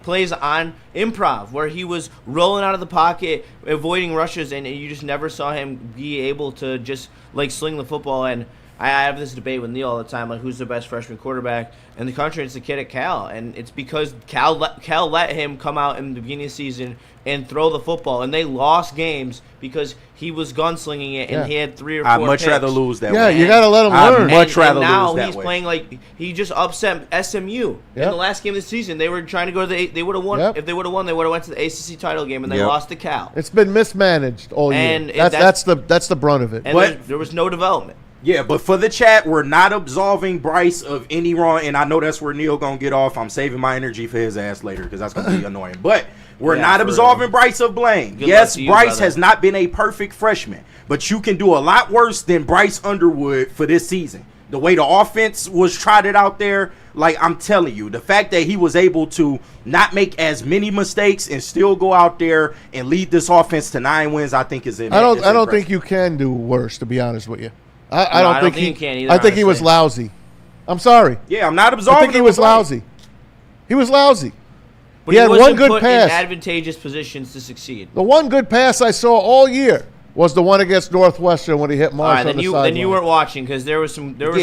plays on improv, where he was rolling out of the pocket, avoiding rushes, and you just never saw him be able to just sling the football. And I have this debate with Neil all the time, who's the best freshman quarterback in the country. It's the kid at Cal, and it's because Cal let him come out in the beginning of the season and throw the football, and they lost games because he was gunslinging it, and he had 3 or 4 I'd much picks. rather lose that way. Yeah, you got to let him learn. I'd much rather and now lose that he's way. playing he just upset SMU in the last game of the season. They were trying to go to they would have won. Yep. If they would have won, they would have went to the ACC title game, and they lost to Cal. It's been mismanaged all year. And That's the brunt of it. And there was no development. Yeah, but for the chat, we're not absolving Bryce of any wrong, and I know that's where Neil gonna get off. I'm saving my energy for his ass later because that's gonna be annoying. But we're not absolving Bryce of blame. Good Yes, luck to you, Bryce brother. has not been a perfect freshman, but you can do a lot worse than Bryce Underwood for this season. The way the offense was trotted out there, I'm telling you, the fact that he was able to not make as many mistakes and still go out there and lead this offense to 9 wins, I think is I don't think you can do worse, to be honest with you. I No, don't think you can either, I think he was honestly. lousy. I'm sorry. Yeah, I'm not absolving I think he him was of blame. lousy. He was lousy. But He had wasn't one good put pass. in advantageous positions to succeed. The one good pass I saw all year was the one against Northwestern when he hit All Marsh right, on the then sideline. you weren't watching because there was some. There was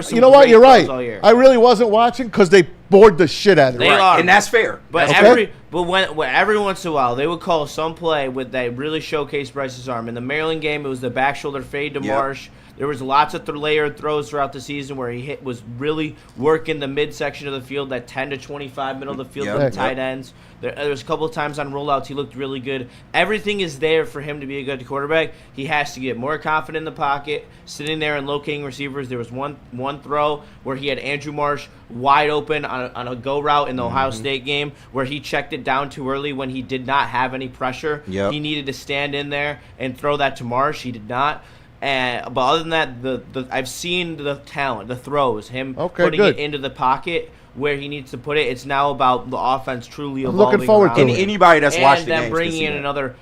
some You know what? great You're throws right. all year. I really wasn't watching because they bored the shit out of me. They are, and that's fair. But Okay. when every once in a while they would call some play with that really showcased Bryce's arm. In the Maryland game, it was the back shoulder fade to Marsh. There was lots of layered throws throughout the season where he was really working the midsection of the field, that 10 to 25 middle of the field with the tight ends. There was a couple of times on rollouts he looked really good. Everything is there for him to be a good quarterback. He has to get more confident in the pocket, sitting there and locating receivers. There was one throw where he had Andrew Marsh wide open on a go route in the Ohio State game where he checked it down too early when he did not have any pressure. Yep. He needed to stand in there and throw that to Marsh. He did not. But other than that, I've seen the talent, the throws, him putting it into the pocket where he needs to put it. It's now about the offense truly evolving. Looking forward to it. Anybody that's watched the games, games and then bringing can in see another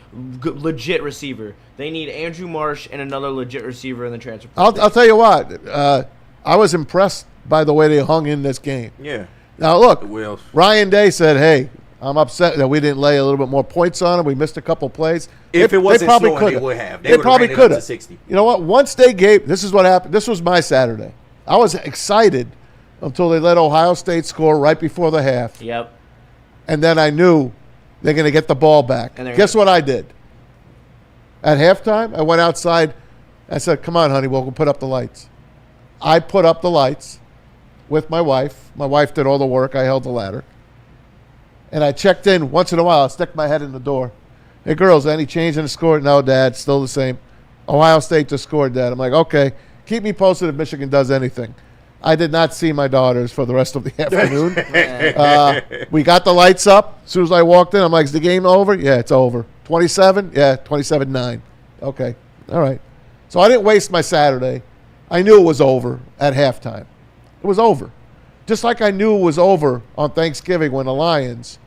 legit receiver. They need Andrew Marsh and another legit receiver in the transfer. I'll tell you what. I was impressed by the way they hung in this game. Yeah. Now look, Will. Ryan Day said, "Hey, I'm upset that we didn't lay a little bit more points on him. We missed a couple plays. If it wasn't probably snowing, coulda. they would have. They They would've probably ran it up could to have. 60. You know what? Once they gave, this is what happened. This was my Saturday. I was excited until they let Ohio State score right before the half. Yep. And then I knew they're going to get the ball back. Guess what I did? At halftime, I went outside. I said, "Come on, honey, we'll put up the lights." I put up the lights with my wife. My wife did all the work. I held the ladder. And I checked in once in a while. I stick my head in the door. "Hey, girls, any change in the score?" "No, Dad, still the same." "Ohio State just scored, Dad." I'm like, "Okay, keep me posted if Michigan does anything." I did not see my daughters for the rest of the afternoon. We got the lights up. As soon as I walked in, I'm like, "Is the game over?" "Yeah, it's over." 27? "Yeah, 27-9. Okay, all right. So I didn't waste my Saturday. I knew it was over at halftime. It was over. Just like I knew it was over on Thanksgiving when the Lions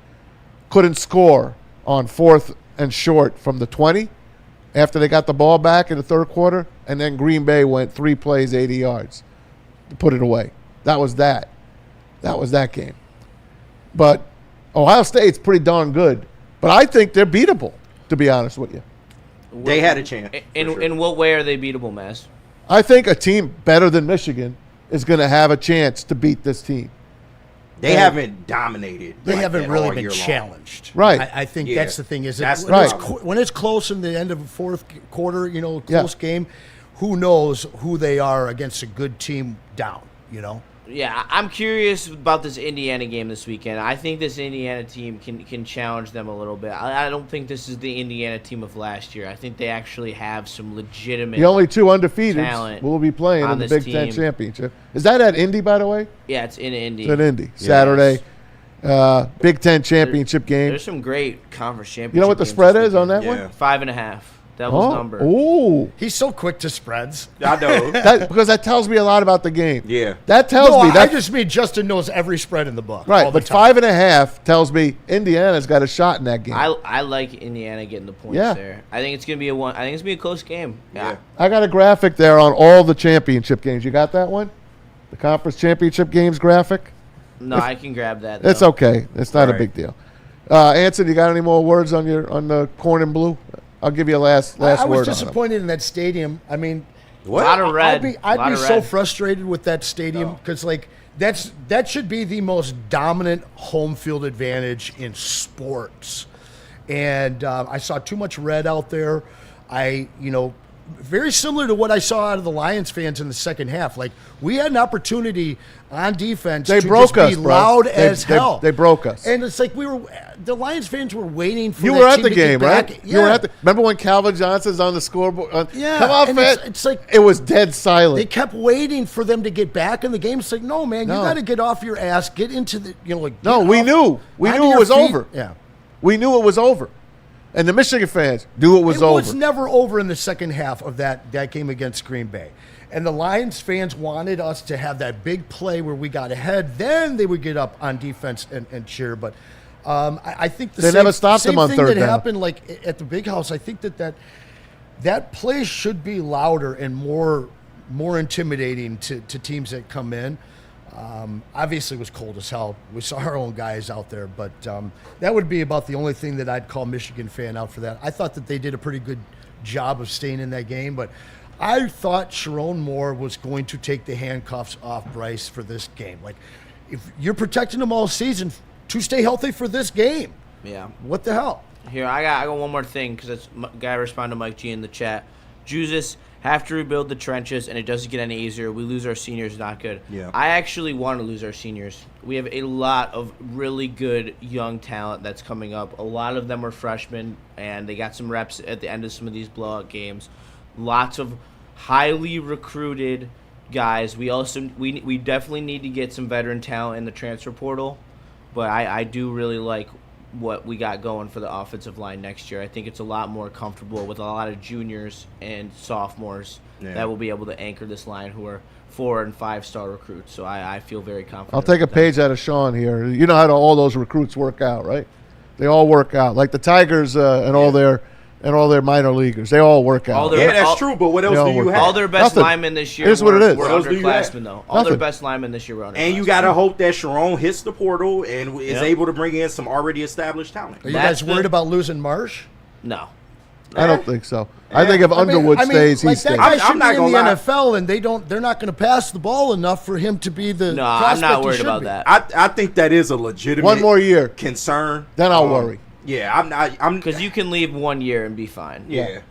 couldn't score on 4th and short from the 20 after they got the ball back in the third quarter, and then Green Bay went 3 plays, 80 yards to put it away. That was that. That was that game. But Ohio State's pretty darn good. But I think they're beatable, to be honest with you. They had a chance. In what way are they beatable, Mass? I think a team better than Michigan is going to have a chance to beat this team. They haven't dominated. They like haven't that really all been year long. challenged. Right. I think Yeah. that's the thing. Is That's it, the when, it's, problem. when it's close in the end of the fourth quarter, close game, who knows who they are against a good team down, Yeah, I'm curious about this Indiana game this weekend. I think this Indiana team can challenge them a little bit. I don't think this is the Indiana team of last year. I think they actually have some legitimate The only 2 undefeated talent will be playing on in the this Big Ten team. Championship. Is that at Indy, by the way? Yeah, it's in Indy. It's at Indy. Yes. Saturday. Big Ten Championship game. There's some great conference championship. You know what the games spread this is on that weekend. one? 5.5. Devil's number. Ooh. He's so quick to spreads. I know. Because that tells me a lot about the game. Yeah. That tells me I that. just mean Justin knows every spread in the book. Right, all the but time. 5.5 tells me Indiana's got a shot in that game. I like Indiana getting the points Yeah. there. I think it's gonna be a close game. Yeah. I got a graphic there on all the championship games. You got that one? The conference championship games graphic? No, I can grab that. It's though. okay. It's not a big deal. Anson, you got any more words on the corn and blue? I'll give you a last I word was on them. disappointed in that stadium. I mean, A lot of red. I'd Lot be of so red. frustrated with that stadium because, that should be the most dominant home field advantage in sports. And I saw too much red out there. Very similar to what I saw out of the Lions fans in the second half. Like, we had an opportunity on defense They to broke just be us, bro. loud They- as hell. they broke us. And it's like the Lions fans were waiting for You that were at team the to get game, back. right? Yeah. You were at the. Remember when Calvin Johnson's on the scoreboard? Yeah, Come on, and man. it's like it was dead silent. they kept waiting for them to get back in the game. It's like, no, man, No. you got to get off your ass, get into the, No, get we off- knew. We onto knew it your was feet. over. Yeah, We knew it was over. And the Michigan fans knew it was it over. was never over in the second half of that game against Green Bay. And the Lions fans wanted us to have that big play where we got ahead. Then they would get up on defense and cheer. But I think They never stopped them on thing third that down. happened at the Big House. I think that play should be louder and more intimidating to teams that come in. Obviously, it was cold as hell. We saw our own guys out there, but that would be about the only thing that I'd call Michigan fan out for that. I thought that they did a pretty good job of staying in that game, but I thought Sharon Moore was going to take the handcuffs off Bryce for this game. Like, if you're protecting them all season to stay healthy for this game, Yeah. what the hell? Here, I got one more thing because it's guy responded to Mike G in the chat. Juices have to rebuild the trenches, and it doesn't get any easier. We lose our seniors, not good. Yeah. I actually want to lose our seniors. We have a lot of really good young talent that's coming up. A lot of them are freshmen, and they got some reps at the end of some of these blowout games. Lots of highly recruited guys. We also we definitely need to get some veteran talent in the transfer portal, but I do really like what we got going for the offensive line next year. I think it's a lot more comfortable with a lot of juniors and sophomores that will be able to anchor this line who are 4- and 5-star recruits. So I feel very confident. I'll take a page out of Sean here. You know how all those recruits work out, right? They all work out. Like the Tigers and all their minor leaguers. They all work out. That's true, but what else do you have? All their best linemen this year Here's what it is. were underclassmen, though. All their best linemen this year were underclassmen. And you got to hope that Sharon hits the portal and is able to bring in some already established talent. Are you guys worried about losing Marsh? No. I don't think so. I think if Underwood stays, he like stays. That guy should be in the NFL, and they're not going to pass the ball enough for him to be the. No, I'm not worried about that. I think that is a legitimate one more year concern. Then I'll worry. Yeah, I'm because you can leave 1 year and be fine. Yeah,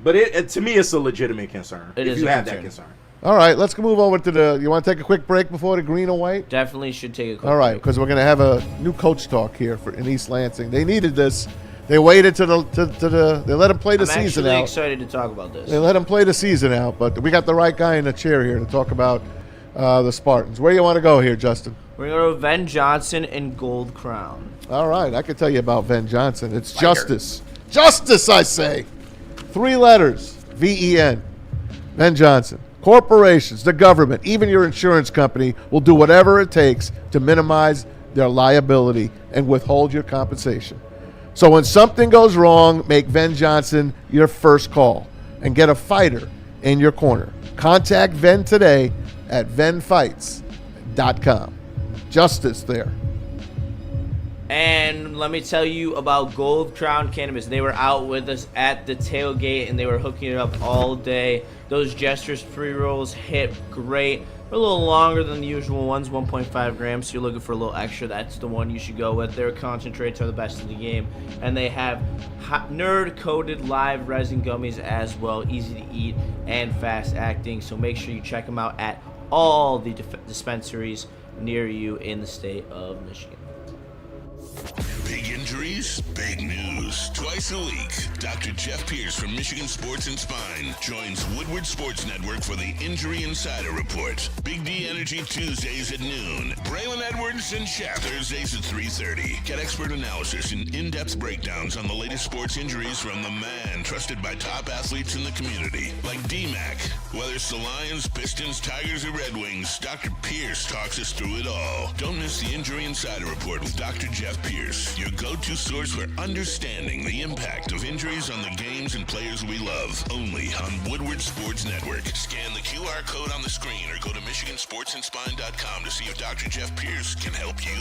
but to me, it's a legitimate concern. It if is you a have concern. that concern. All right, let's move over to the. You want to take a quick break before the green and white? Definitely should take a quick All right, break. because we're going to have a new coach talk here in East Lansing. They needed this. They waited to the. They let him play the season out. I'm actually excited to talk about this. They let him play the season out, but we got the right guy in the chair here to talk about the Spartans. Where do you want to go here, Justin? We're going to go to Ven Johnson and Gold Crown. All right, I can tell you about Ven Johnson. It's justice. Justice, I say. 3 letters, VEN. Ven Johnson. Corporations, the government, even your insurance company will do whatever it takes to minimize their liability and withhold your compensation. So when something goes wrong, make Ven Johnson your first call and get a fighter in your corner. Contact Ven today at venfights.com. Justice there. And let me tell you about Gold Crown Cannabis. They were out with us at the tailgate, and they were hooking it up all day. Those Jesters pre-rolls hit great. They're a little longer than the usual ones, 1.5 grams, so you're looking for a little extra. That's the one you should go with. Their concentrates are the best in the game. And they have nerd-coated live resin gummies as well, easy to eat and fast-acting. So make sure you check them out at all the dispensaries near you in the state of Michigan. Big injuries, big news. Twice a week, Dr. Jeff Pierce from Michigan Sports and Spine joins Woodward Sports Network for the Injury Insider Report. Big D Energy Tuesdays at noon. Braylon Edwards and Shaft Thursdays at 3:30. Get expert analysis and in-depth breakdowns on the latest sports injuries from the man trusted by top athletes in the community, like D-Mac. Whether it's the Lions, Pistons, Tigers, or Red Wings, Dr. Pierce talks us through it all. Don't miss the Injury Insider Report with Dr. Jeff Pierce, your go-to source for understanding the impact of injuries on the games and players we love. Only on Woodward Sports Network. Scan the QR code on the screen or go to MichiganSportsandSpine.com to see if Dr. Jeff Pierce can help you.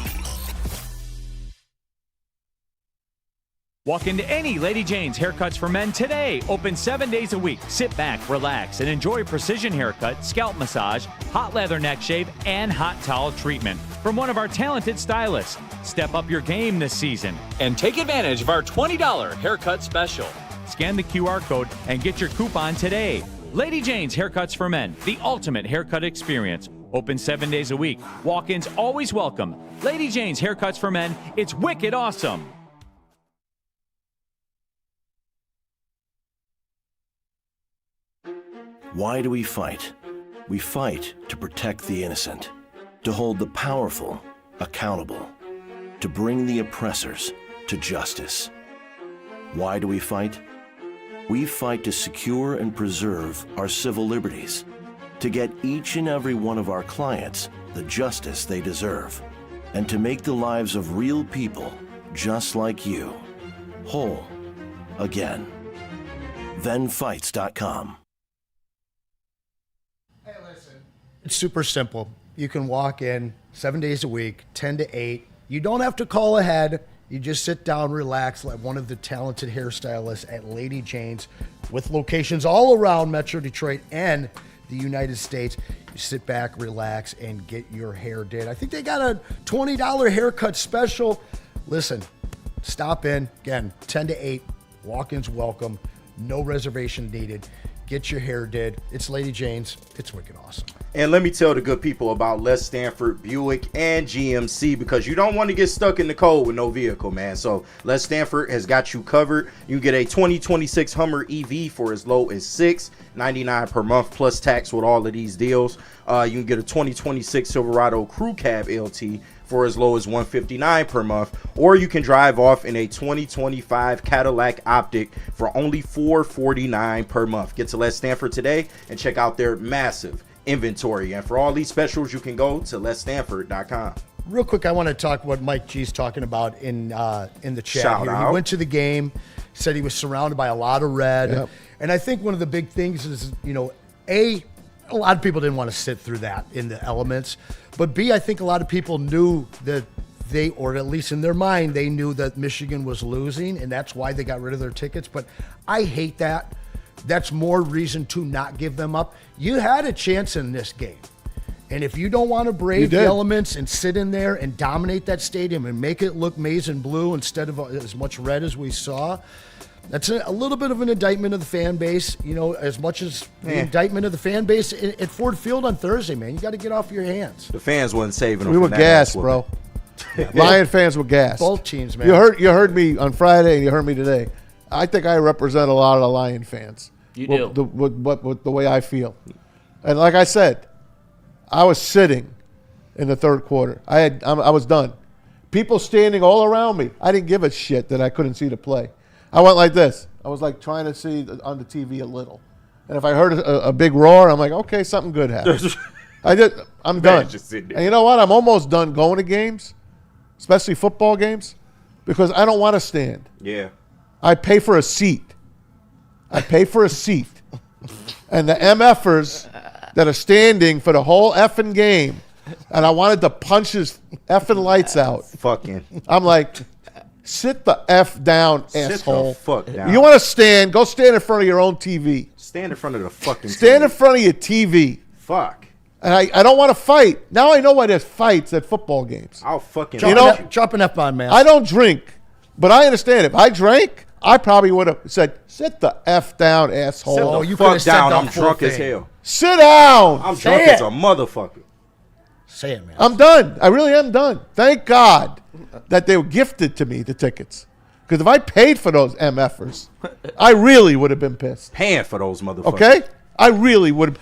Walk into any Lady Jane's Haircuts for Men today. Open 7 days a week. Sit back, relax, and enjoy precision haircut, scalp massage, hot leather neck shave, and hot towel treatment from one of our talented stylists. Step up your game this season and take advantage of our $20 haircut special. Scan the QR code and get your coupon today. Lady Jane's Haircuts for Men, the ultimate haircut experience. Open 7 days a week. Walk-ins always welcome. Lady Jane's Haircuts for Men, it's wicked awesome. Why do we fight? We fight to protect the innocent, to hold the powerful accountable, to bring the oppressors to justice. Why do we fight? We fight to secure and preserve our civil liberties, to get each and every one of our clients the justice they deserve, and to make the lives of real people just like you whole again. Venfights.com. It's super simple. You can walk in 7 days a week, 10 to 8. You don't have to call ahead. You just sit down, relax, let one of the talented hairstylists at Lady Jane's with locations all around Metro Detroit and the United States. You sit back, relax, and get your hair did. I think they got a $20 haircut special. Listen, stop in. Again, 10 to 8. Walk-ins welcome. No reservation needed. Get your hair did. It's Lady Jane's. It's wicked awesome. And let me tell the good people about Les Stanford Buick and GMC, because you don't want to get stuck in the cold with no vehicle, man. So Les Stanford has got you covered. You can get a 2026 Hummer EV for as low as $699 per month plus tax with all of these deals. You can get a 2026 Silverado Crew Cab LT for as low as $159 per month, or you can drive off in a 2025 Cadillac Optic for only $449 per month. Get to Les Stanford today and check out their massive inventory. And for all these specials, you can go to lesstanford.com. Real quick, I want to talk what Mike G's talking about in the chat Shout here. out. He went to the game, said he was surrounded by a lot of red. Yep. And I think one of the big things is, A lot of people didn't want to sit through that in the elements. But B, I think a lot of people knew that or at least in their mind, they knew that Michigan was losing, and that's why they got rid of their tickets. But I hate that. That's more reason to not give them up. You had a chance in this game. And if you don't want to brave the elements and sit in there and dominate that stadium and make it look maize and blue instead of as much red as we saw, that's a little bit of an indictment of the fan base, as much as the indictment of the fan base at Ford Field on Thursday, man. You got to get off your hands. The fans wasn't saving them. We were gassed, bro. Lion fans were gassed. Both teams, man. You heard me on Friday and you heard me today. I think I represent a lot of the Lion fans. You do. With the way I feel. And like I said, I was sitting in the third quarter. I was done. People standing all around me. I didn't give a shit that I couldn't see the play. I went like this. I was like trying to see on the TV a little. And if I heard a big roar, I'm like, okay, something good happened. I'm done. And you know what? I'm almost done going to games, especially football games, because I don't want to stand. Yeah. I pay for a seat. And the MFers that are standing for the whole effing game, and I wanted to punch his effing lights out. I'm like, sit the F down, asshole. Sit the fuck down. You want to stand, go stand in front of your own TV. Stand in front of the fucking Stand TV. in front of your TV. Fuck. And I don't want to fight. Now I know why there's fights at football games. I'll fucking... Drop an F-bomb, man. I don't drink, but I understand. If I drank, I probably would have said, sit the F down, asshole. Sit the fuck down. I'm drunk as hell. Sit down. I'm drunk as a motherfucker. Say it, man. I'm done. I really am done. Thank God that they were gifted to me, the tickets. Because if I paid for those MFers, I really would have been pissed. Paying for those motherfuckers. Okay? I really would have.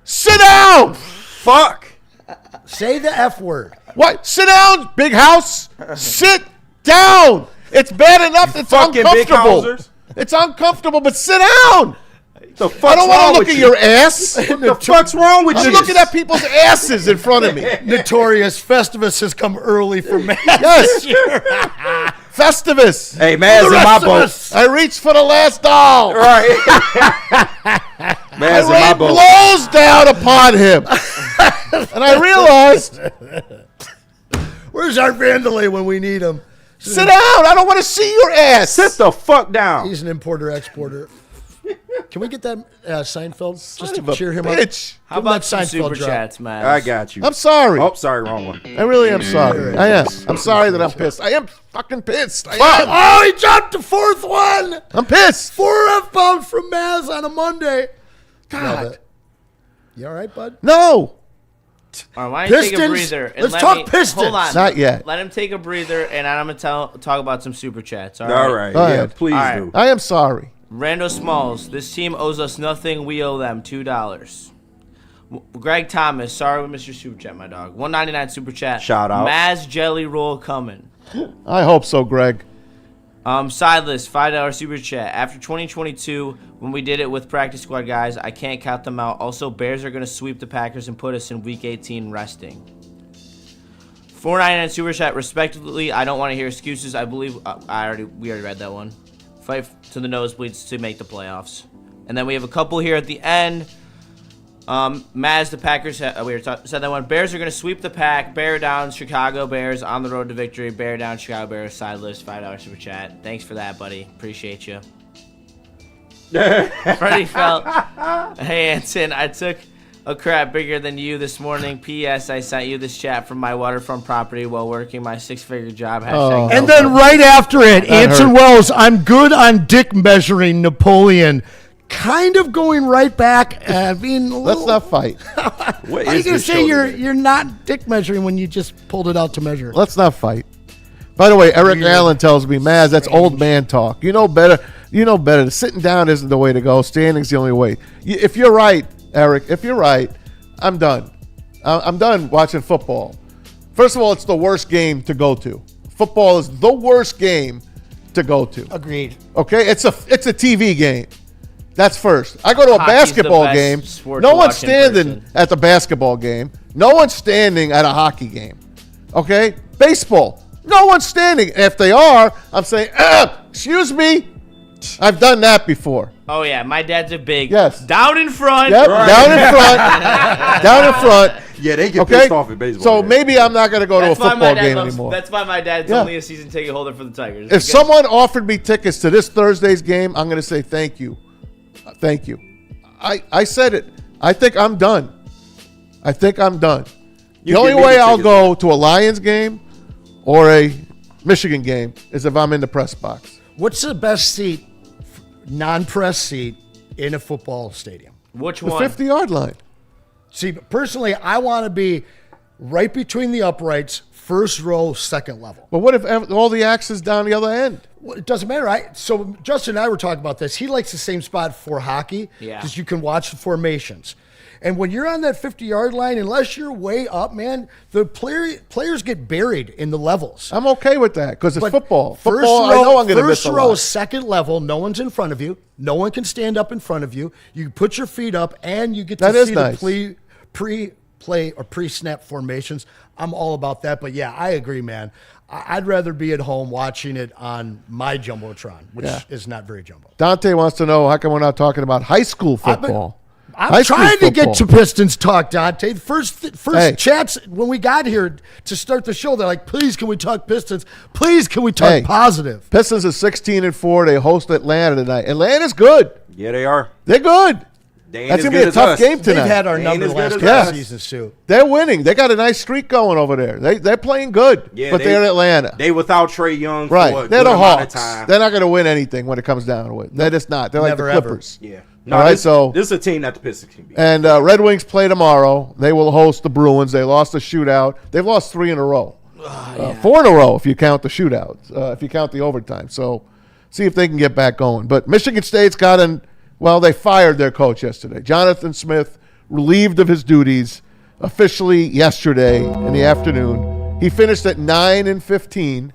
Sit down! Fuck! Say the F word. What? Sit down, big house. Sit down. It's bad enough. It's uncomfortable. It's uncomfortable, but sit down. The fuck's I don't want wrong to look with at you? your ass. What the fuck's wrong with you? I'm looking at people's asses in front of me. Notorious Festivus has come early for Matt. Yes. Festivus. Hey, Maz in my boat. I reached for the last doll. Right. Maz in my I boat. blows down upon him. And I realized, where's our Vandalay when we need him? Sit down. I don't want to see your ass. Sit the fuck down. He's an importer-exporter. Can we get that Seinfeld just of to a cheer him bitch. up? How Give him about that some Seinfeld super drop. chats, man? I got you. I'm sorry. Oh, sorry, wrong one. I really am sorry. I am. I'm sorry that I'm pissed. I am fucking pissed. I am. Oh, he dropped the fourth one. I'm pissed. 4 F-bombs from Maz on a Monday. God. You all right, bud? No. All right, why don't you take a Pistons? breather? And Let's let talk me, Pistons. Hold on. Not yet. Let him take a breather, and I'm going to talk about some super chats. All All right. right. Go Yeah, ahead. please All right. do. I am sorry. Rando Smalls, this team owes us nothing. We owe them $2. Greg Thomas, sorry we missed your super chat, my dog. $1.99 super chat. Shout out. Maz Jelly Roll coming. I hope so, Greg. Sideless, $5 super chat. After 2022, when we did it with practice squad guys, I can't count them out. Also, Bears are going to sweep the Packers and put us in Week 18 resting. $4.99 super chat, respectively. I don't want to hear excuses. I believe we already read that one. Fight to the nosebleeds to make the playoffs. And then we have a couple here at the end. Maz, the Packers, said that one. Bears are going to sweep the pack. Bear down, Chicago Bears on the road to victory. Bear down, Chicago Bears, side list, $5 super chat. Thanks for that, buddy. Appreciate you. Freddie Felt. Hey, Anson, I took a crap bigger than you this morning. P.S. I sent you this chat from my waterfront property while working my 6-figure job. Hashtag And then right after it, Anson Wells, I'm good on dick measuring Napoleon. Kind of going right back and being a little... Let's not fight. How are you going to say you're not dick measuring when you just pulled it out to measure? Let's not fight. By the way, Eric Allen tells me, Maz, that's old man talk. You know better. You know better. Sitting down isn't the way to go. Standing's the only way. If you're right, Eric, if you're right, I'm done. I'm done watching football. First of all, it's the worst game to go to. Football is the worst game to go to. Agreed. Okay? It's a TV game. That's first. I go to a basketball game. No one's standing at the basketball game. No one's standing at a hockey game. Okay? Baseball. No one's standing. If they are, I'm saying, excuse me. I've done that before. Oh, yeah. My dad's a big. Yes. Down in front. Yep. Right. Down in front. Down in front. Yeah, they get pissed off in baseball. So maybe I'm not going to go to a football game anymore. That's why my dad's only a season ticket holder for the Tigers. If someone offered me tickets to this Thursday's game, I'm going to say thank you. Thank you. I said it. I think I'm done. The only way I'll go to a Lions game or a Michigan game is if I'm in the press box. What's the best seat, non-press seat, in a football stadium? Which one? The 50-yard line. See, personally, I want to be right between the uprights, first row, second level. But what if all the axe is down the other end? Well, it doesn't matter, right? So Justin and I were talking about this. He likes the same spot for hockey because you can watch the formations. And when you're on that 50-yard line, unless you're way up, man, the players get buried in the levels. I'm okay with that because it's football. First Football, row, I know I'm going to miss a lot. First row, second level, no one's in front of you. No one can stand up in front of you. You put your feet up, and you get to see the pre-play or pre-snap formations. I'm all about that. But, yeah, I agree, man. I'd rather be at home watching it on my Jumbotron, which is not very jumbo. Dante wants to know, how come we're not talking about high school football? I'm trying to get to Pistons talk, Dante. First chats when we got here to start the show, they're like, please, can we talk Pistons? Please, can we talk positive? Pistons is 16-4. They host Atlanta tonight. Atlanta's good. Yeah, they are. They're good. That's going to be a tough game tonight. They've had our number the last couple seasons, too. They're winning. They got a nice streak going over there. They're playing good, but they're in Atlanta. They without Trae Young for right. a They're good the amount Hawks. of time. They're not going to win anything when it comes down to it. They're just not. They're Never, like the Clippers. Yeah. No, all right, this is a team that the Pistons can beat. And Red Wings play tomorrow. They will host the Bruins. They lost the shootout. They've lost 3 in a row. 4 in a row if you count the shootouts, if you count the overtime. So see if they can get back going. But Michigan State's they fired their coach yesterday. Jonathan Smith relieved of his duties officially yesterday in the afternoon. He finished at 9-15,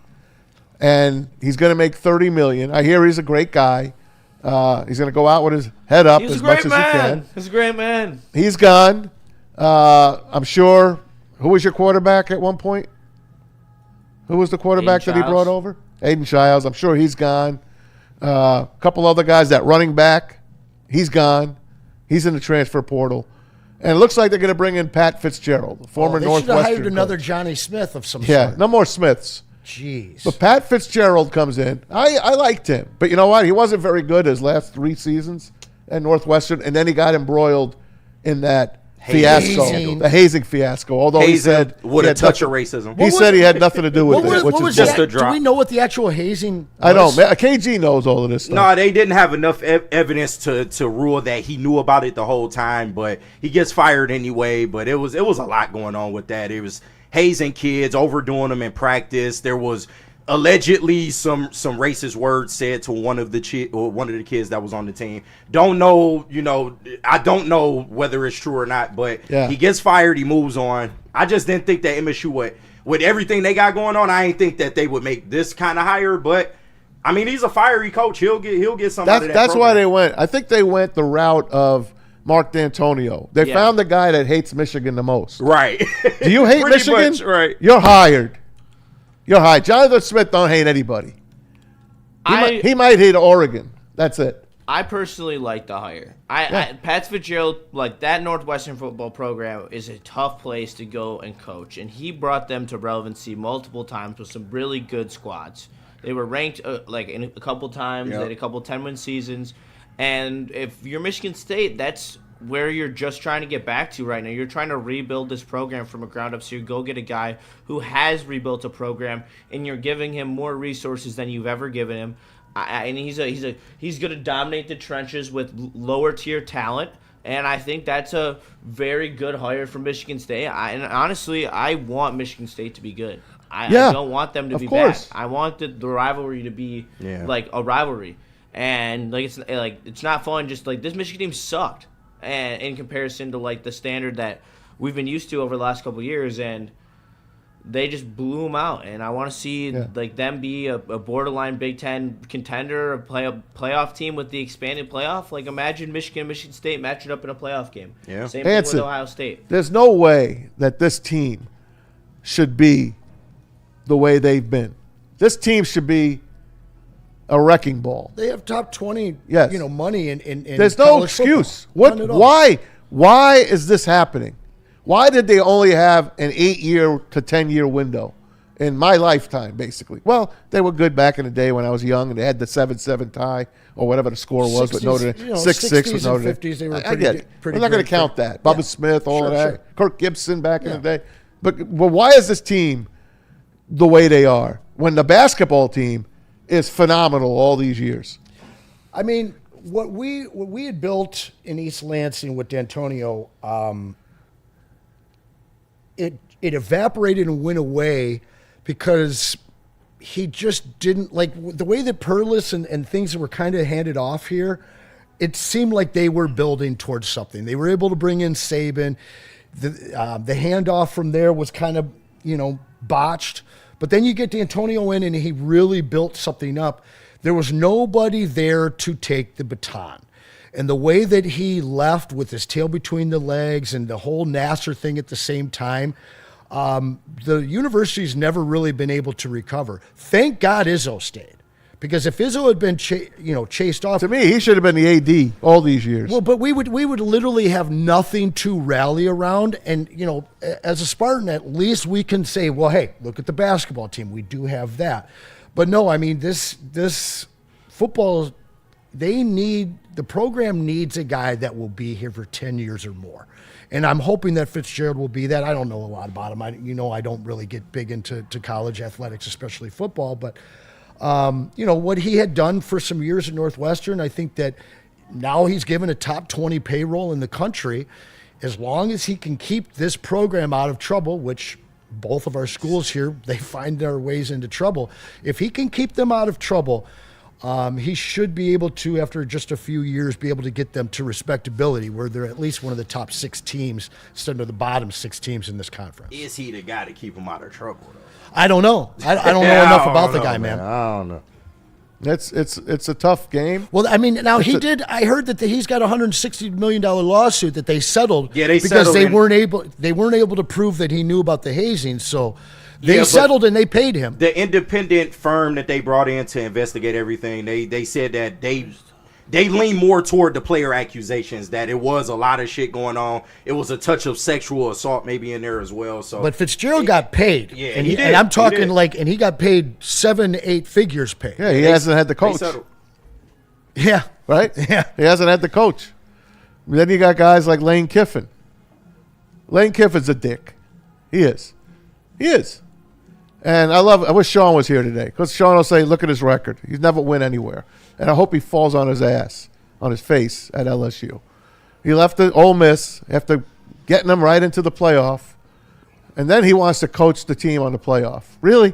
and he's going to make $30 million. I hear he's a great guy. He's going to go out with his head up as much as he can. He's a great man. He's gone. I'm sure. Who was your quarterback at one point? Who was the quarterback that he brought over? Aiden Childs. I'm sure he's gone. A couple other guys, that running back, he's gone. He's in the transfer portal. And it looks like they're going to bring in Pat Fitzgerald, former Northwestern They should have hired another coach. Johnny Smith of some sort. Yeah, no more Smiths. Jeez. But Pat Fitzgerald comes in. I liked him. But you know what? He wasn't very good his last 3 seasons at Northwestern, and then he got embroiled in that fiasco, the hazing fiasco. Although he said with a touch of racism. He said he had nothing to do with it, which is just a drop. Do we know what the actual hazing was? I don't. KG knows all of this stuff. No, they didn't have enough evidence to rule that he knew about it the whole time, but he gets fired anyway. But it was a lot going on with that. It was hazing kids, overdoing them in practice. There was allegedly some racist words said to one of the kids that was on the team. Don't know, I don't know whether it's true or not, but he gets fired, he moves on. I just didn't think that MSU with everything they got going on, I didn't think that they would make this kind of hire, but I mean, he's a fiery coach. He'll get some out of that. That's program. why they went. I think they went the route of Mark D'Antonio. They found the guy that hates Michigan the most. Right. Do you hate Michigan? Much, right. You're hired. You're hired. Jonathan Smith don't hate anybody. He might hate Oregon. That's it. I personally like the hire. Pat Fitzgerald, like that Northwestern football program is a tough place to go and coach, and he brought them to relevancy multiple times with some really good squads. They were ranked in a couple times. They had a couple 10-win seasons, and if you're Michigan State, that's where you're just trying to get back to right now. You're trying to rebuild this program from a ground up, so you go get a guy who has rebuilt a program, and you're giving him more resources than you've ever given him. And he's going to dominate the trenches with lower tier talent, and I think that's a very good hire for Michigan State. And honestly, I want Michigan State to be good. I don't want them to be bad. I want the rivalry to be like a rivalry, and it's not fun. Just like this Michigan team sucked, and in comparison to like the standard that we've been used to over the last couple of years, and they just blew them out, and I want to see like them be a borderline Big Ten contender, a playoff team with the expanded playoff. Like imagine Michigan and Michigan State matching up in a playoff game. Yeah. Same thing with Ohio State. There's no way that this team should be the way they've been. This team should be a wrecking ball. They have top 20 money in There's no excuse. Why is this happening? Why did they only have an 8-year to 10-year window in my lifetime, basically? Well, they were good back in the day when I was young, and they had the 7-7 tie or whatever the score was with Notre Dame. 6-6 with Notre Dame. 50s, they were I get it. We're not going to count that. Bubba Smith, all of that. Sure. Kirk Gibson back in the day. But why is this team the way they are when the basketball team is phenomenal all these years? I mean, what we had built in East Lansing with D'Antonio, it evaporated and went away because he just didn't like the way that Perlis and things that were kind of handed off here. It seemed like they were building towards something. They were able to bring in Saban. The handoff from there was kind of botched, but then you get D'Antonio in and he really built something up. There was nobody there to take the baton. And the way that he left with his tail between the legs and the whole Nasser thing at the same time, the university's never really been able to recover. Thank God Izzo stayed. Because if Izzo had been chased off... To me, he should have been the AD all these years. Well, but we would literally have nothing to rally around. And, as a Spartan, at least we can say, well, hey, look at the basketball team. We do have that. But no, I mean, this football... The program needs a guy that will be here for 10 years or more. And I'm hoping that Fitzgerald will be that. I don't know a lot about him. I don't really get big into college athletics, especially football. But, what he had done for some years at Northwestern, I think that now he's given a top 20 payroll in the country. As long as he can keep this program out of trouble, which both of our schools here, they find their ways into trouble. If he can keep them out of trouble, he should be able to, after just a few years, be able to get them to respectability, where they're at least one of the top 6 teams instead of the bottom 6 teams in this conference. Is he the guy to keep them out of trouble, though? I don't know. I don't know enough about the guy, man. I don't know. It's a tough game. Well, I mean, now I heard that he's got a $160 million lawsuit that they settled. Yeah, they because settled they weren't able to prove that he knew about the hazing. So they settled and they paid him. The independent firm that they brought in to investigate everything, they said that they lean more toward the player accusations, that it was a lot of shit going on. It was a touch of sexual assault maybe in there as well. So, but Fitzgerald got paid. Yeah, and he did. And I'm talking and he got paid 7-8 figures paid. Yeah, he hasn't had the coach. Yeah. Right? Yeah. He hasn't had the coach. Then you got guys like Lane Kiffin. Lane Kiffin's a dick. He is. And I wish Sean was here today, because Sean will say, look at his record. He's never win anywhere. And I hope he falls on his ass, on his face at LSU. He left the Ole Miss after getting them right into the playoff, and then he wants to coach the team on the playoff. Really?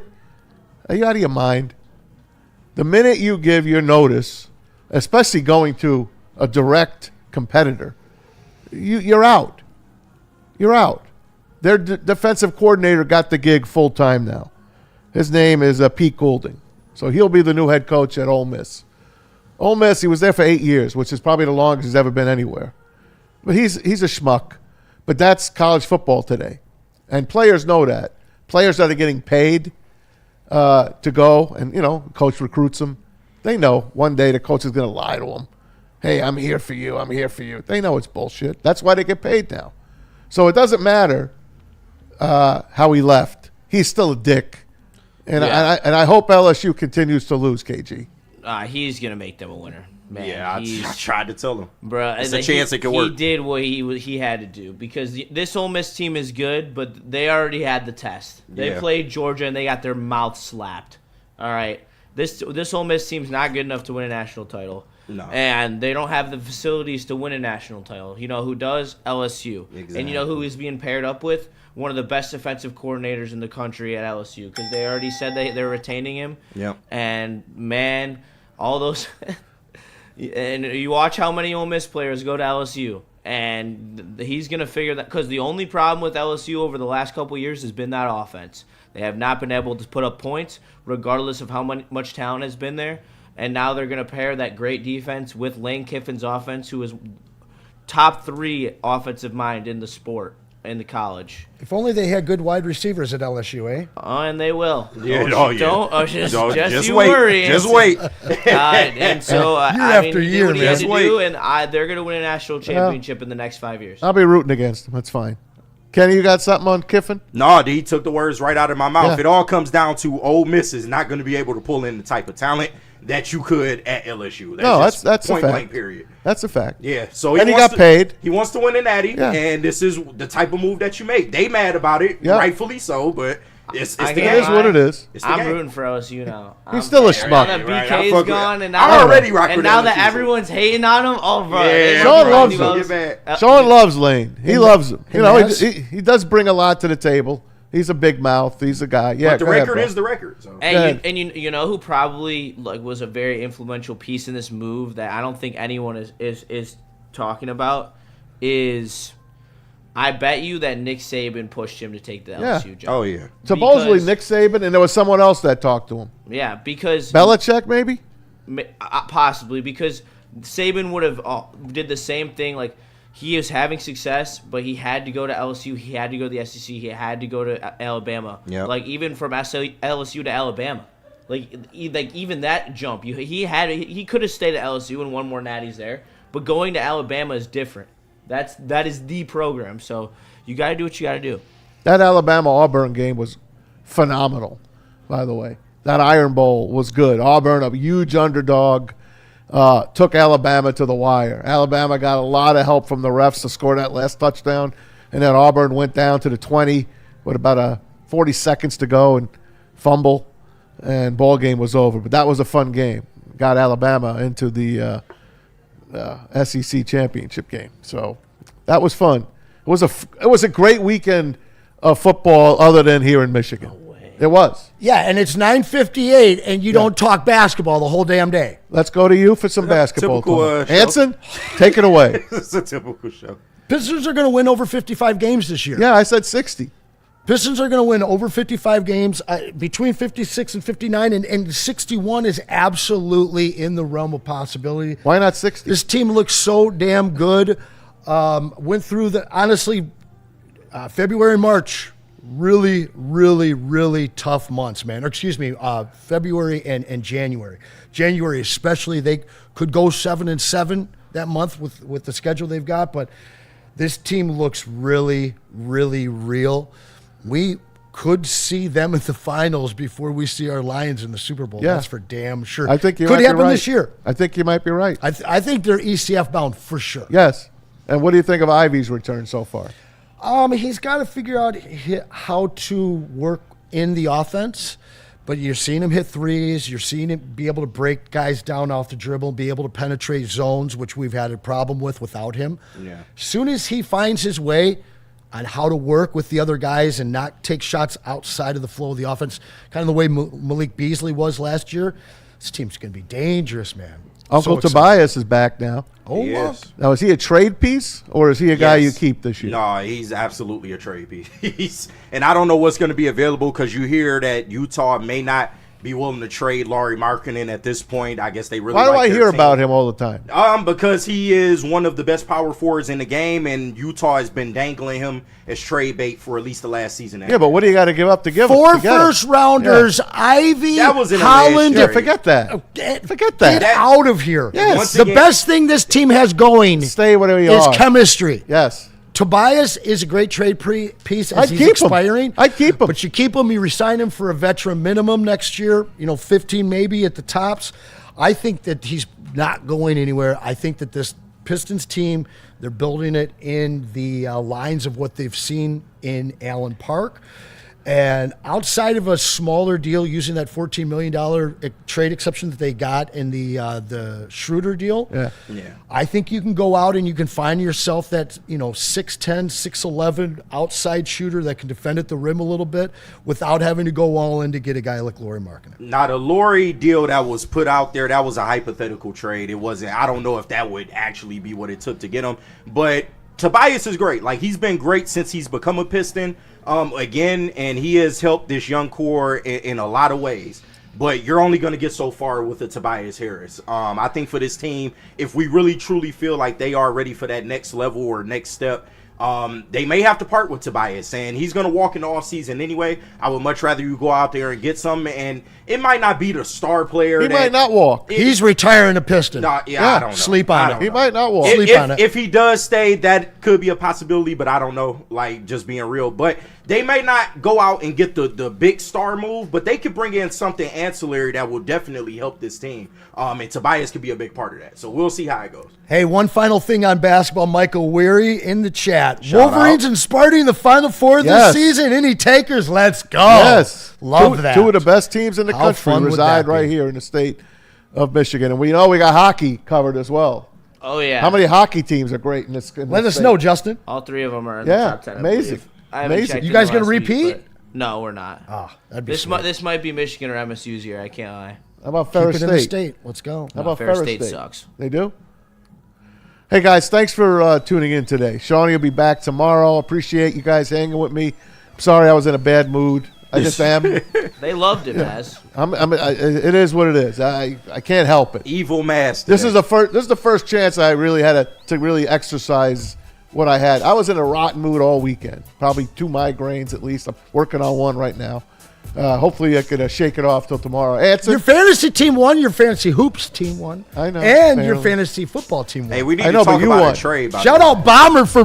Are you out of your mind? The minute you give your notice, especially going to a direct competitor, you're out. You're out. Their defensive coordinator got the gig full-time now. His name is Pete Goulding. So he'll be the new head coach at Ole Miss. Ole Miss, he was there for 8 years, which is probably the longest he's ever been anywhere. But he's a schmuck. But that's college football today. And players know that. Players that are getting paid to go and, coach recruits them. They know one day the coach is going to lie to them. hey, I'm here for you, I'm here for you. They know it's bullshit. That's why they get paid now. So it doesn't matter how he left. He's still a dick. And I hope LSU continues to lose, KG. He's going to make them a winner. Man, yeah, I tried to tell him. Bruh, it's a chance it could work. He did what he had to do because this Ole Miss team is good, but they already had the test. They played Georgia, and they got their mouth slapped. All right? This Ole Miss team's not good enough to win a national title. No. And they don't have the facilities to win a national title. You know who does? LSU. Exactly. And you know who he's being paired up with? One of the best defensive coordinators in the country at LSU because they already said they're retaining him. Yep. And, man, all those – and you watch how many Ole Miss players go to LSU. And he's going to figure that – because the only problem with LSU over the last couple of years has been that offense. They have not been able to put up points regardless of how much talent has been there. And now they're going to pair that great defense with Lane Kiffin's offense, who is top 3 offensive mind in the sport, in the college. If only they had good wide receivers at LSU, eh? And they will. Yeah, Just you wait. worry. Just wait. And so, after year, what he man. had to do, and they're going to win a national championship in the next 5 years. I'll be rooting against him. That's fine. Kenny, you got something on Kiffin? No, he took the words right out of my mouth. It all comes down to Ole Miss is not going to be able to pull in the type of talent that you could at LSU. That's point a fact. blank, period. That's a fact. Yeah. So he got paid. He wants to win a natty, and this is the type of move that you make. They mad about it, rightfully so, but it's the game. It is what it is. I'm rooting for LSU now. He's still a schmuck. Now that BK's gone, and now, I'm already rocking and now that everyone's hating on him, oh, bro. Yeah, Sean loves him. Sean loves Lane. He loves him. You know, he does bring a lot to the table. He's a big mouth. He's a guy. Yeah, but the record is the record. So. And you know who probably was a very influential piece in this move that I don't think anyone is talking about is I bet you that Nick Saban pushed him to take the LSU job. Oh yeah. Supposedly Nick Saban, and there was someone else that talked to him. Yeah, because Belichick maybe. Possibly because Saban would have did the same thing like. He is having success, but he had to go to LSU. He had to go to the SEC. He had to go to Alabama. Yep. Like even from LSU to Alabama, like even that jump, he could have stayed at LSU and won more natties there. But going to Alabama is different. That is the program. So you got to do what you got to do. That Alabama-Auburn game was phenomenal, by the way. That Iron Bowl was good. Auburn, a huge underdog. Took Alabama to the wire. Alabama got a lot of help from the refs to score that last touchdown, and then Auburn went down to the 20 with about 40 seconds to go and fumble, and ball game was over. But that was a fun game. Got Alabama into the SEC championship game. So that was fun. It was a great weekend of football other than here in Michigan. It was. Yeah, and it's 9:58, and you don't talk basketball the whole damn day. Let's go to you for some basketball. Typical, Hanson, take it away. It's a typical show. Pistons are going to win over 55 games this year. Yeah, I said 60. Pistons are going to win over 55 games, between 56 and 59, and 61 is absolutely in the realm of possibility. Why not 60? This team looks so damn good. Went through February and March. Really, really, really tough months, man. Or excuse me, February and January. January especially, they could go 7-7 that month with the schedule they've got, but this team looks really, really real. We could see them in the finals before we see our Lions in the Super Bowl. Yeah. That's for damn sure. I think you could might happen be right. this year. I think you might be right. I think they're ECF bound for sure. Yes. And what do you think of Ivy's return so far? He's got to figure out how to work in the offense, but you're seeing him hit threes. You're seeing him be able to break guys down off the dribble, be able to penetrate zones, which we've had a problem with without him. Yeah. As soon as he finds his way on how to work with the other guys and not take shots outside of the flow of the offense, kind of the way Malik Beasley was last year, this team's going to be dangerous, man. Uncle Tobias is back now. Oh, wow. Now, is he a trade piece or is he a guy you keep this year? No, he's absolutely a trade piece. And I don't know what's going to be available because you hear that Utah may not be willing to trade Lauri Markkanen at this point. I guess they really Why do like I their hear team. about him all the time? Because he is one of the best power forwards in the game, and Utah has been dangling him as trade bait for at least the last season. Yeah, but what do you got to give up to give 4 to get him? first-rounders, Ivy, That was in a Holland. trade. Yeah, forget that. Forget Get that. out of here. Yes. Once The again- best thing this team has going Stay whatever you is are. chemistry. Yes. Tobias is a great trade piece as I'd he's keep him. expiring. I'd keep him. But you keep him, you resign him for a veteran minimum next year, 15 maybe at the tops. I think that he's not going anywhere. I think that this Pistons team, they're building it in the lines of what they've seen in Allen Park. And outside of a smaller deal using that $14 million trade exception that they got in the Schroeder deal, I think you can go out and you can find yourself that 6'10", 6'11" outside shooter that can defend at the rim a little bit without having to go all in to get a guy like Lauri Markkanen. Now, the Lauri deal that was put out there, that was a hypothetical trade. It wasn't. I don't know if that would actually be what it took to get him. But Tobias is great. Like, he's been great since he's become a Piston. Again, and he has helped this young core in a lot of ways. But you're only going to get so far with the Tobias Harris. I think for this team, if we really truly feel like they are ready for that next level or next step, they may have to part with Tobias, and he's going to walk in the offseason anyway. I would much rather you go out there and get some, and it might not be the star player. He might not walk. He's retiring a Piston. I don't know. Sleep on it. He might not walk. Sleep on it. If he does stay, that could be a possibility, but I don't know, like, just being real. But they may not go out and get the big star move, but they could bring in something ancillary that will definitely help this team. And Tobias could be a big part of that. So we'll see how it goes. Hey, one final thing on basketball. Michael Weary in the chat. Shout Wolverines out. and Sparty in the Final Four Yes. this season. Any takers? Let's go. Yes. Love that. Two of the best teams in the How country fun would reside that be? right here in the state of Michigan. And we know we got hockey covered as well. Oh, yeah. How many hockey teams are great in this? Let us know, Justin. All 3 of them are in Yeah, the top 10. I amazing. believe. I haven't Amazing. checked You in guys the gonna last week, repeat? but no, we're not. That'd be This might be Michigan or MSU's year. I can't lie. How about Keep Ferris it in the State? state. Let's go. How about Ferris Ferris State sucks. They do? Hey, guys, thanks for tuning in today. Shawnee will be back tomorrow. Appreciate you guys hanging with me. I'm sorry I was in a bad mood. I just am. They loved it, Maz. It is what it is. I can't help it. Evil master. This is the first chance I really had to really exercise what I had. I was in a rotten mood all weekend. Probably 2 migraines at least. I'm working on one right now. Hopefully I can shake it off till tomorrow. Your fantasy team won. Your fantasy hoops team won. I know. And your Barely. fantasy football team won. Hey, we need I know, to but talk you about won. a trade. Shout out Bomber for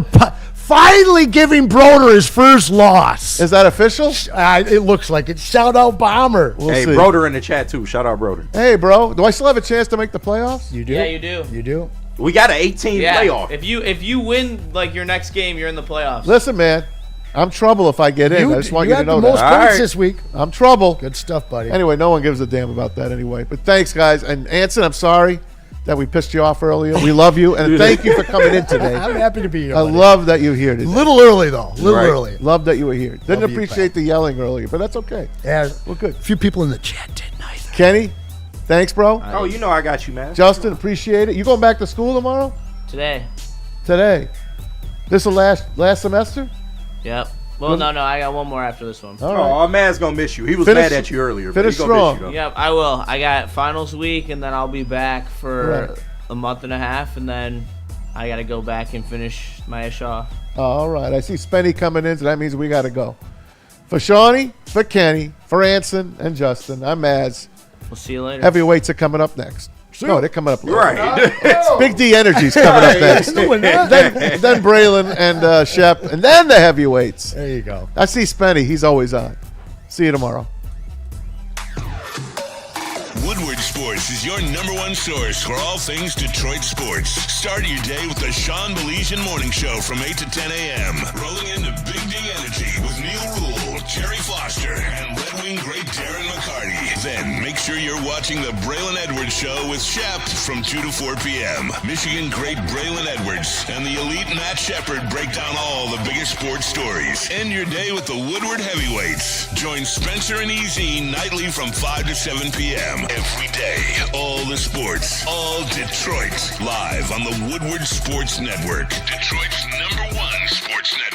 finally giving Broder his first loss. Is that official? It looks like it. Shout out Bomber. We'll Hey, see. Broder in the chat, too. Shout out Broder. Hey, bro. Do I still have a chance to make the playoffs? You do? Yeah, you do. You do? We got an 18 Yeah. playoff. If you win like your next game, you're in the playoffs. Listen, man. I'm trouble if I get in. I just want you to had know the most that. points All right. this week. I'm trouble. Good stuff, buddy. Anyway, no one gives a damn about that anyway. But thanks, guys. And Anson, I'm sorry that we pissed you off earlier. We love you, and thank you for coming in today. I'm happy to be here. I buddy. love that you're here today. Little early though. Little Right. early. Love that you were here. Didn't Love you, appreciate the yelling earlier, but that's okay. Yeah, We're good. a few people in the chat did nice. Kenny, thanks, bro. Oh, you know I got you, man. Justin, appreciate it. You going back to school tomorrow? Today. Today. This is last semester? Yep. Well, no, I got one more after this one. All right. Oh, man's gonna miss you. He was Finish- mad at you earlier. But finish he's gonna miss strong. you, though. Yep, I will. I got finals week, and then I'll be back for Right. a month and a half, and then I got to go back and finish my ish off. All right. I see Spenny coming in, so that means we got to go. For Shawnee, for Kenny, for Anson, and Justin, I'm Maz. We'll see you later. Heavyweights are coming up next. No, they're coming up later. Right. Big D Energy's coming up next. then Braylon and Shep, and then the heavyweights. There you go. I see Spenny. He's always on. See you tomorrow. Woodward Sports is your #1 source for all things Detroit sports. Start your day with the Sean Baligian Morning Show from 8 to 10 a.m. Rolling into Big D Energy with Neil Rule, Jerry Foster, and Red Wing great Darren McCarty. Then make sure you're watching the Braylon Edwards Show with Shep from 2 to 4 p.m. Michigan great Braylon Edwards and the elite Matt Shepard break down all the biggest sports stories. End your day with the Woodward Heavyweights. Join Spencer and EZ nightly from 5 to 7 p.m. Every day, all the sports, all Detroit, live on the Woodward Sports Network. Detroit's #1 sports network.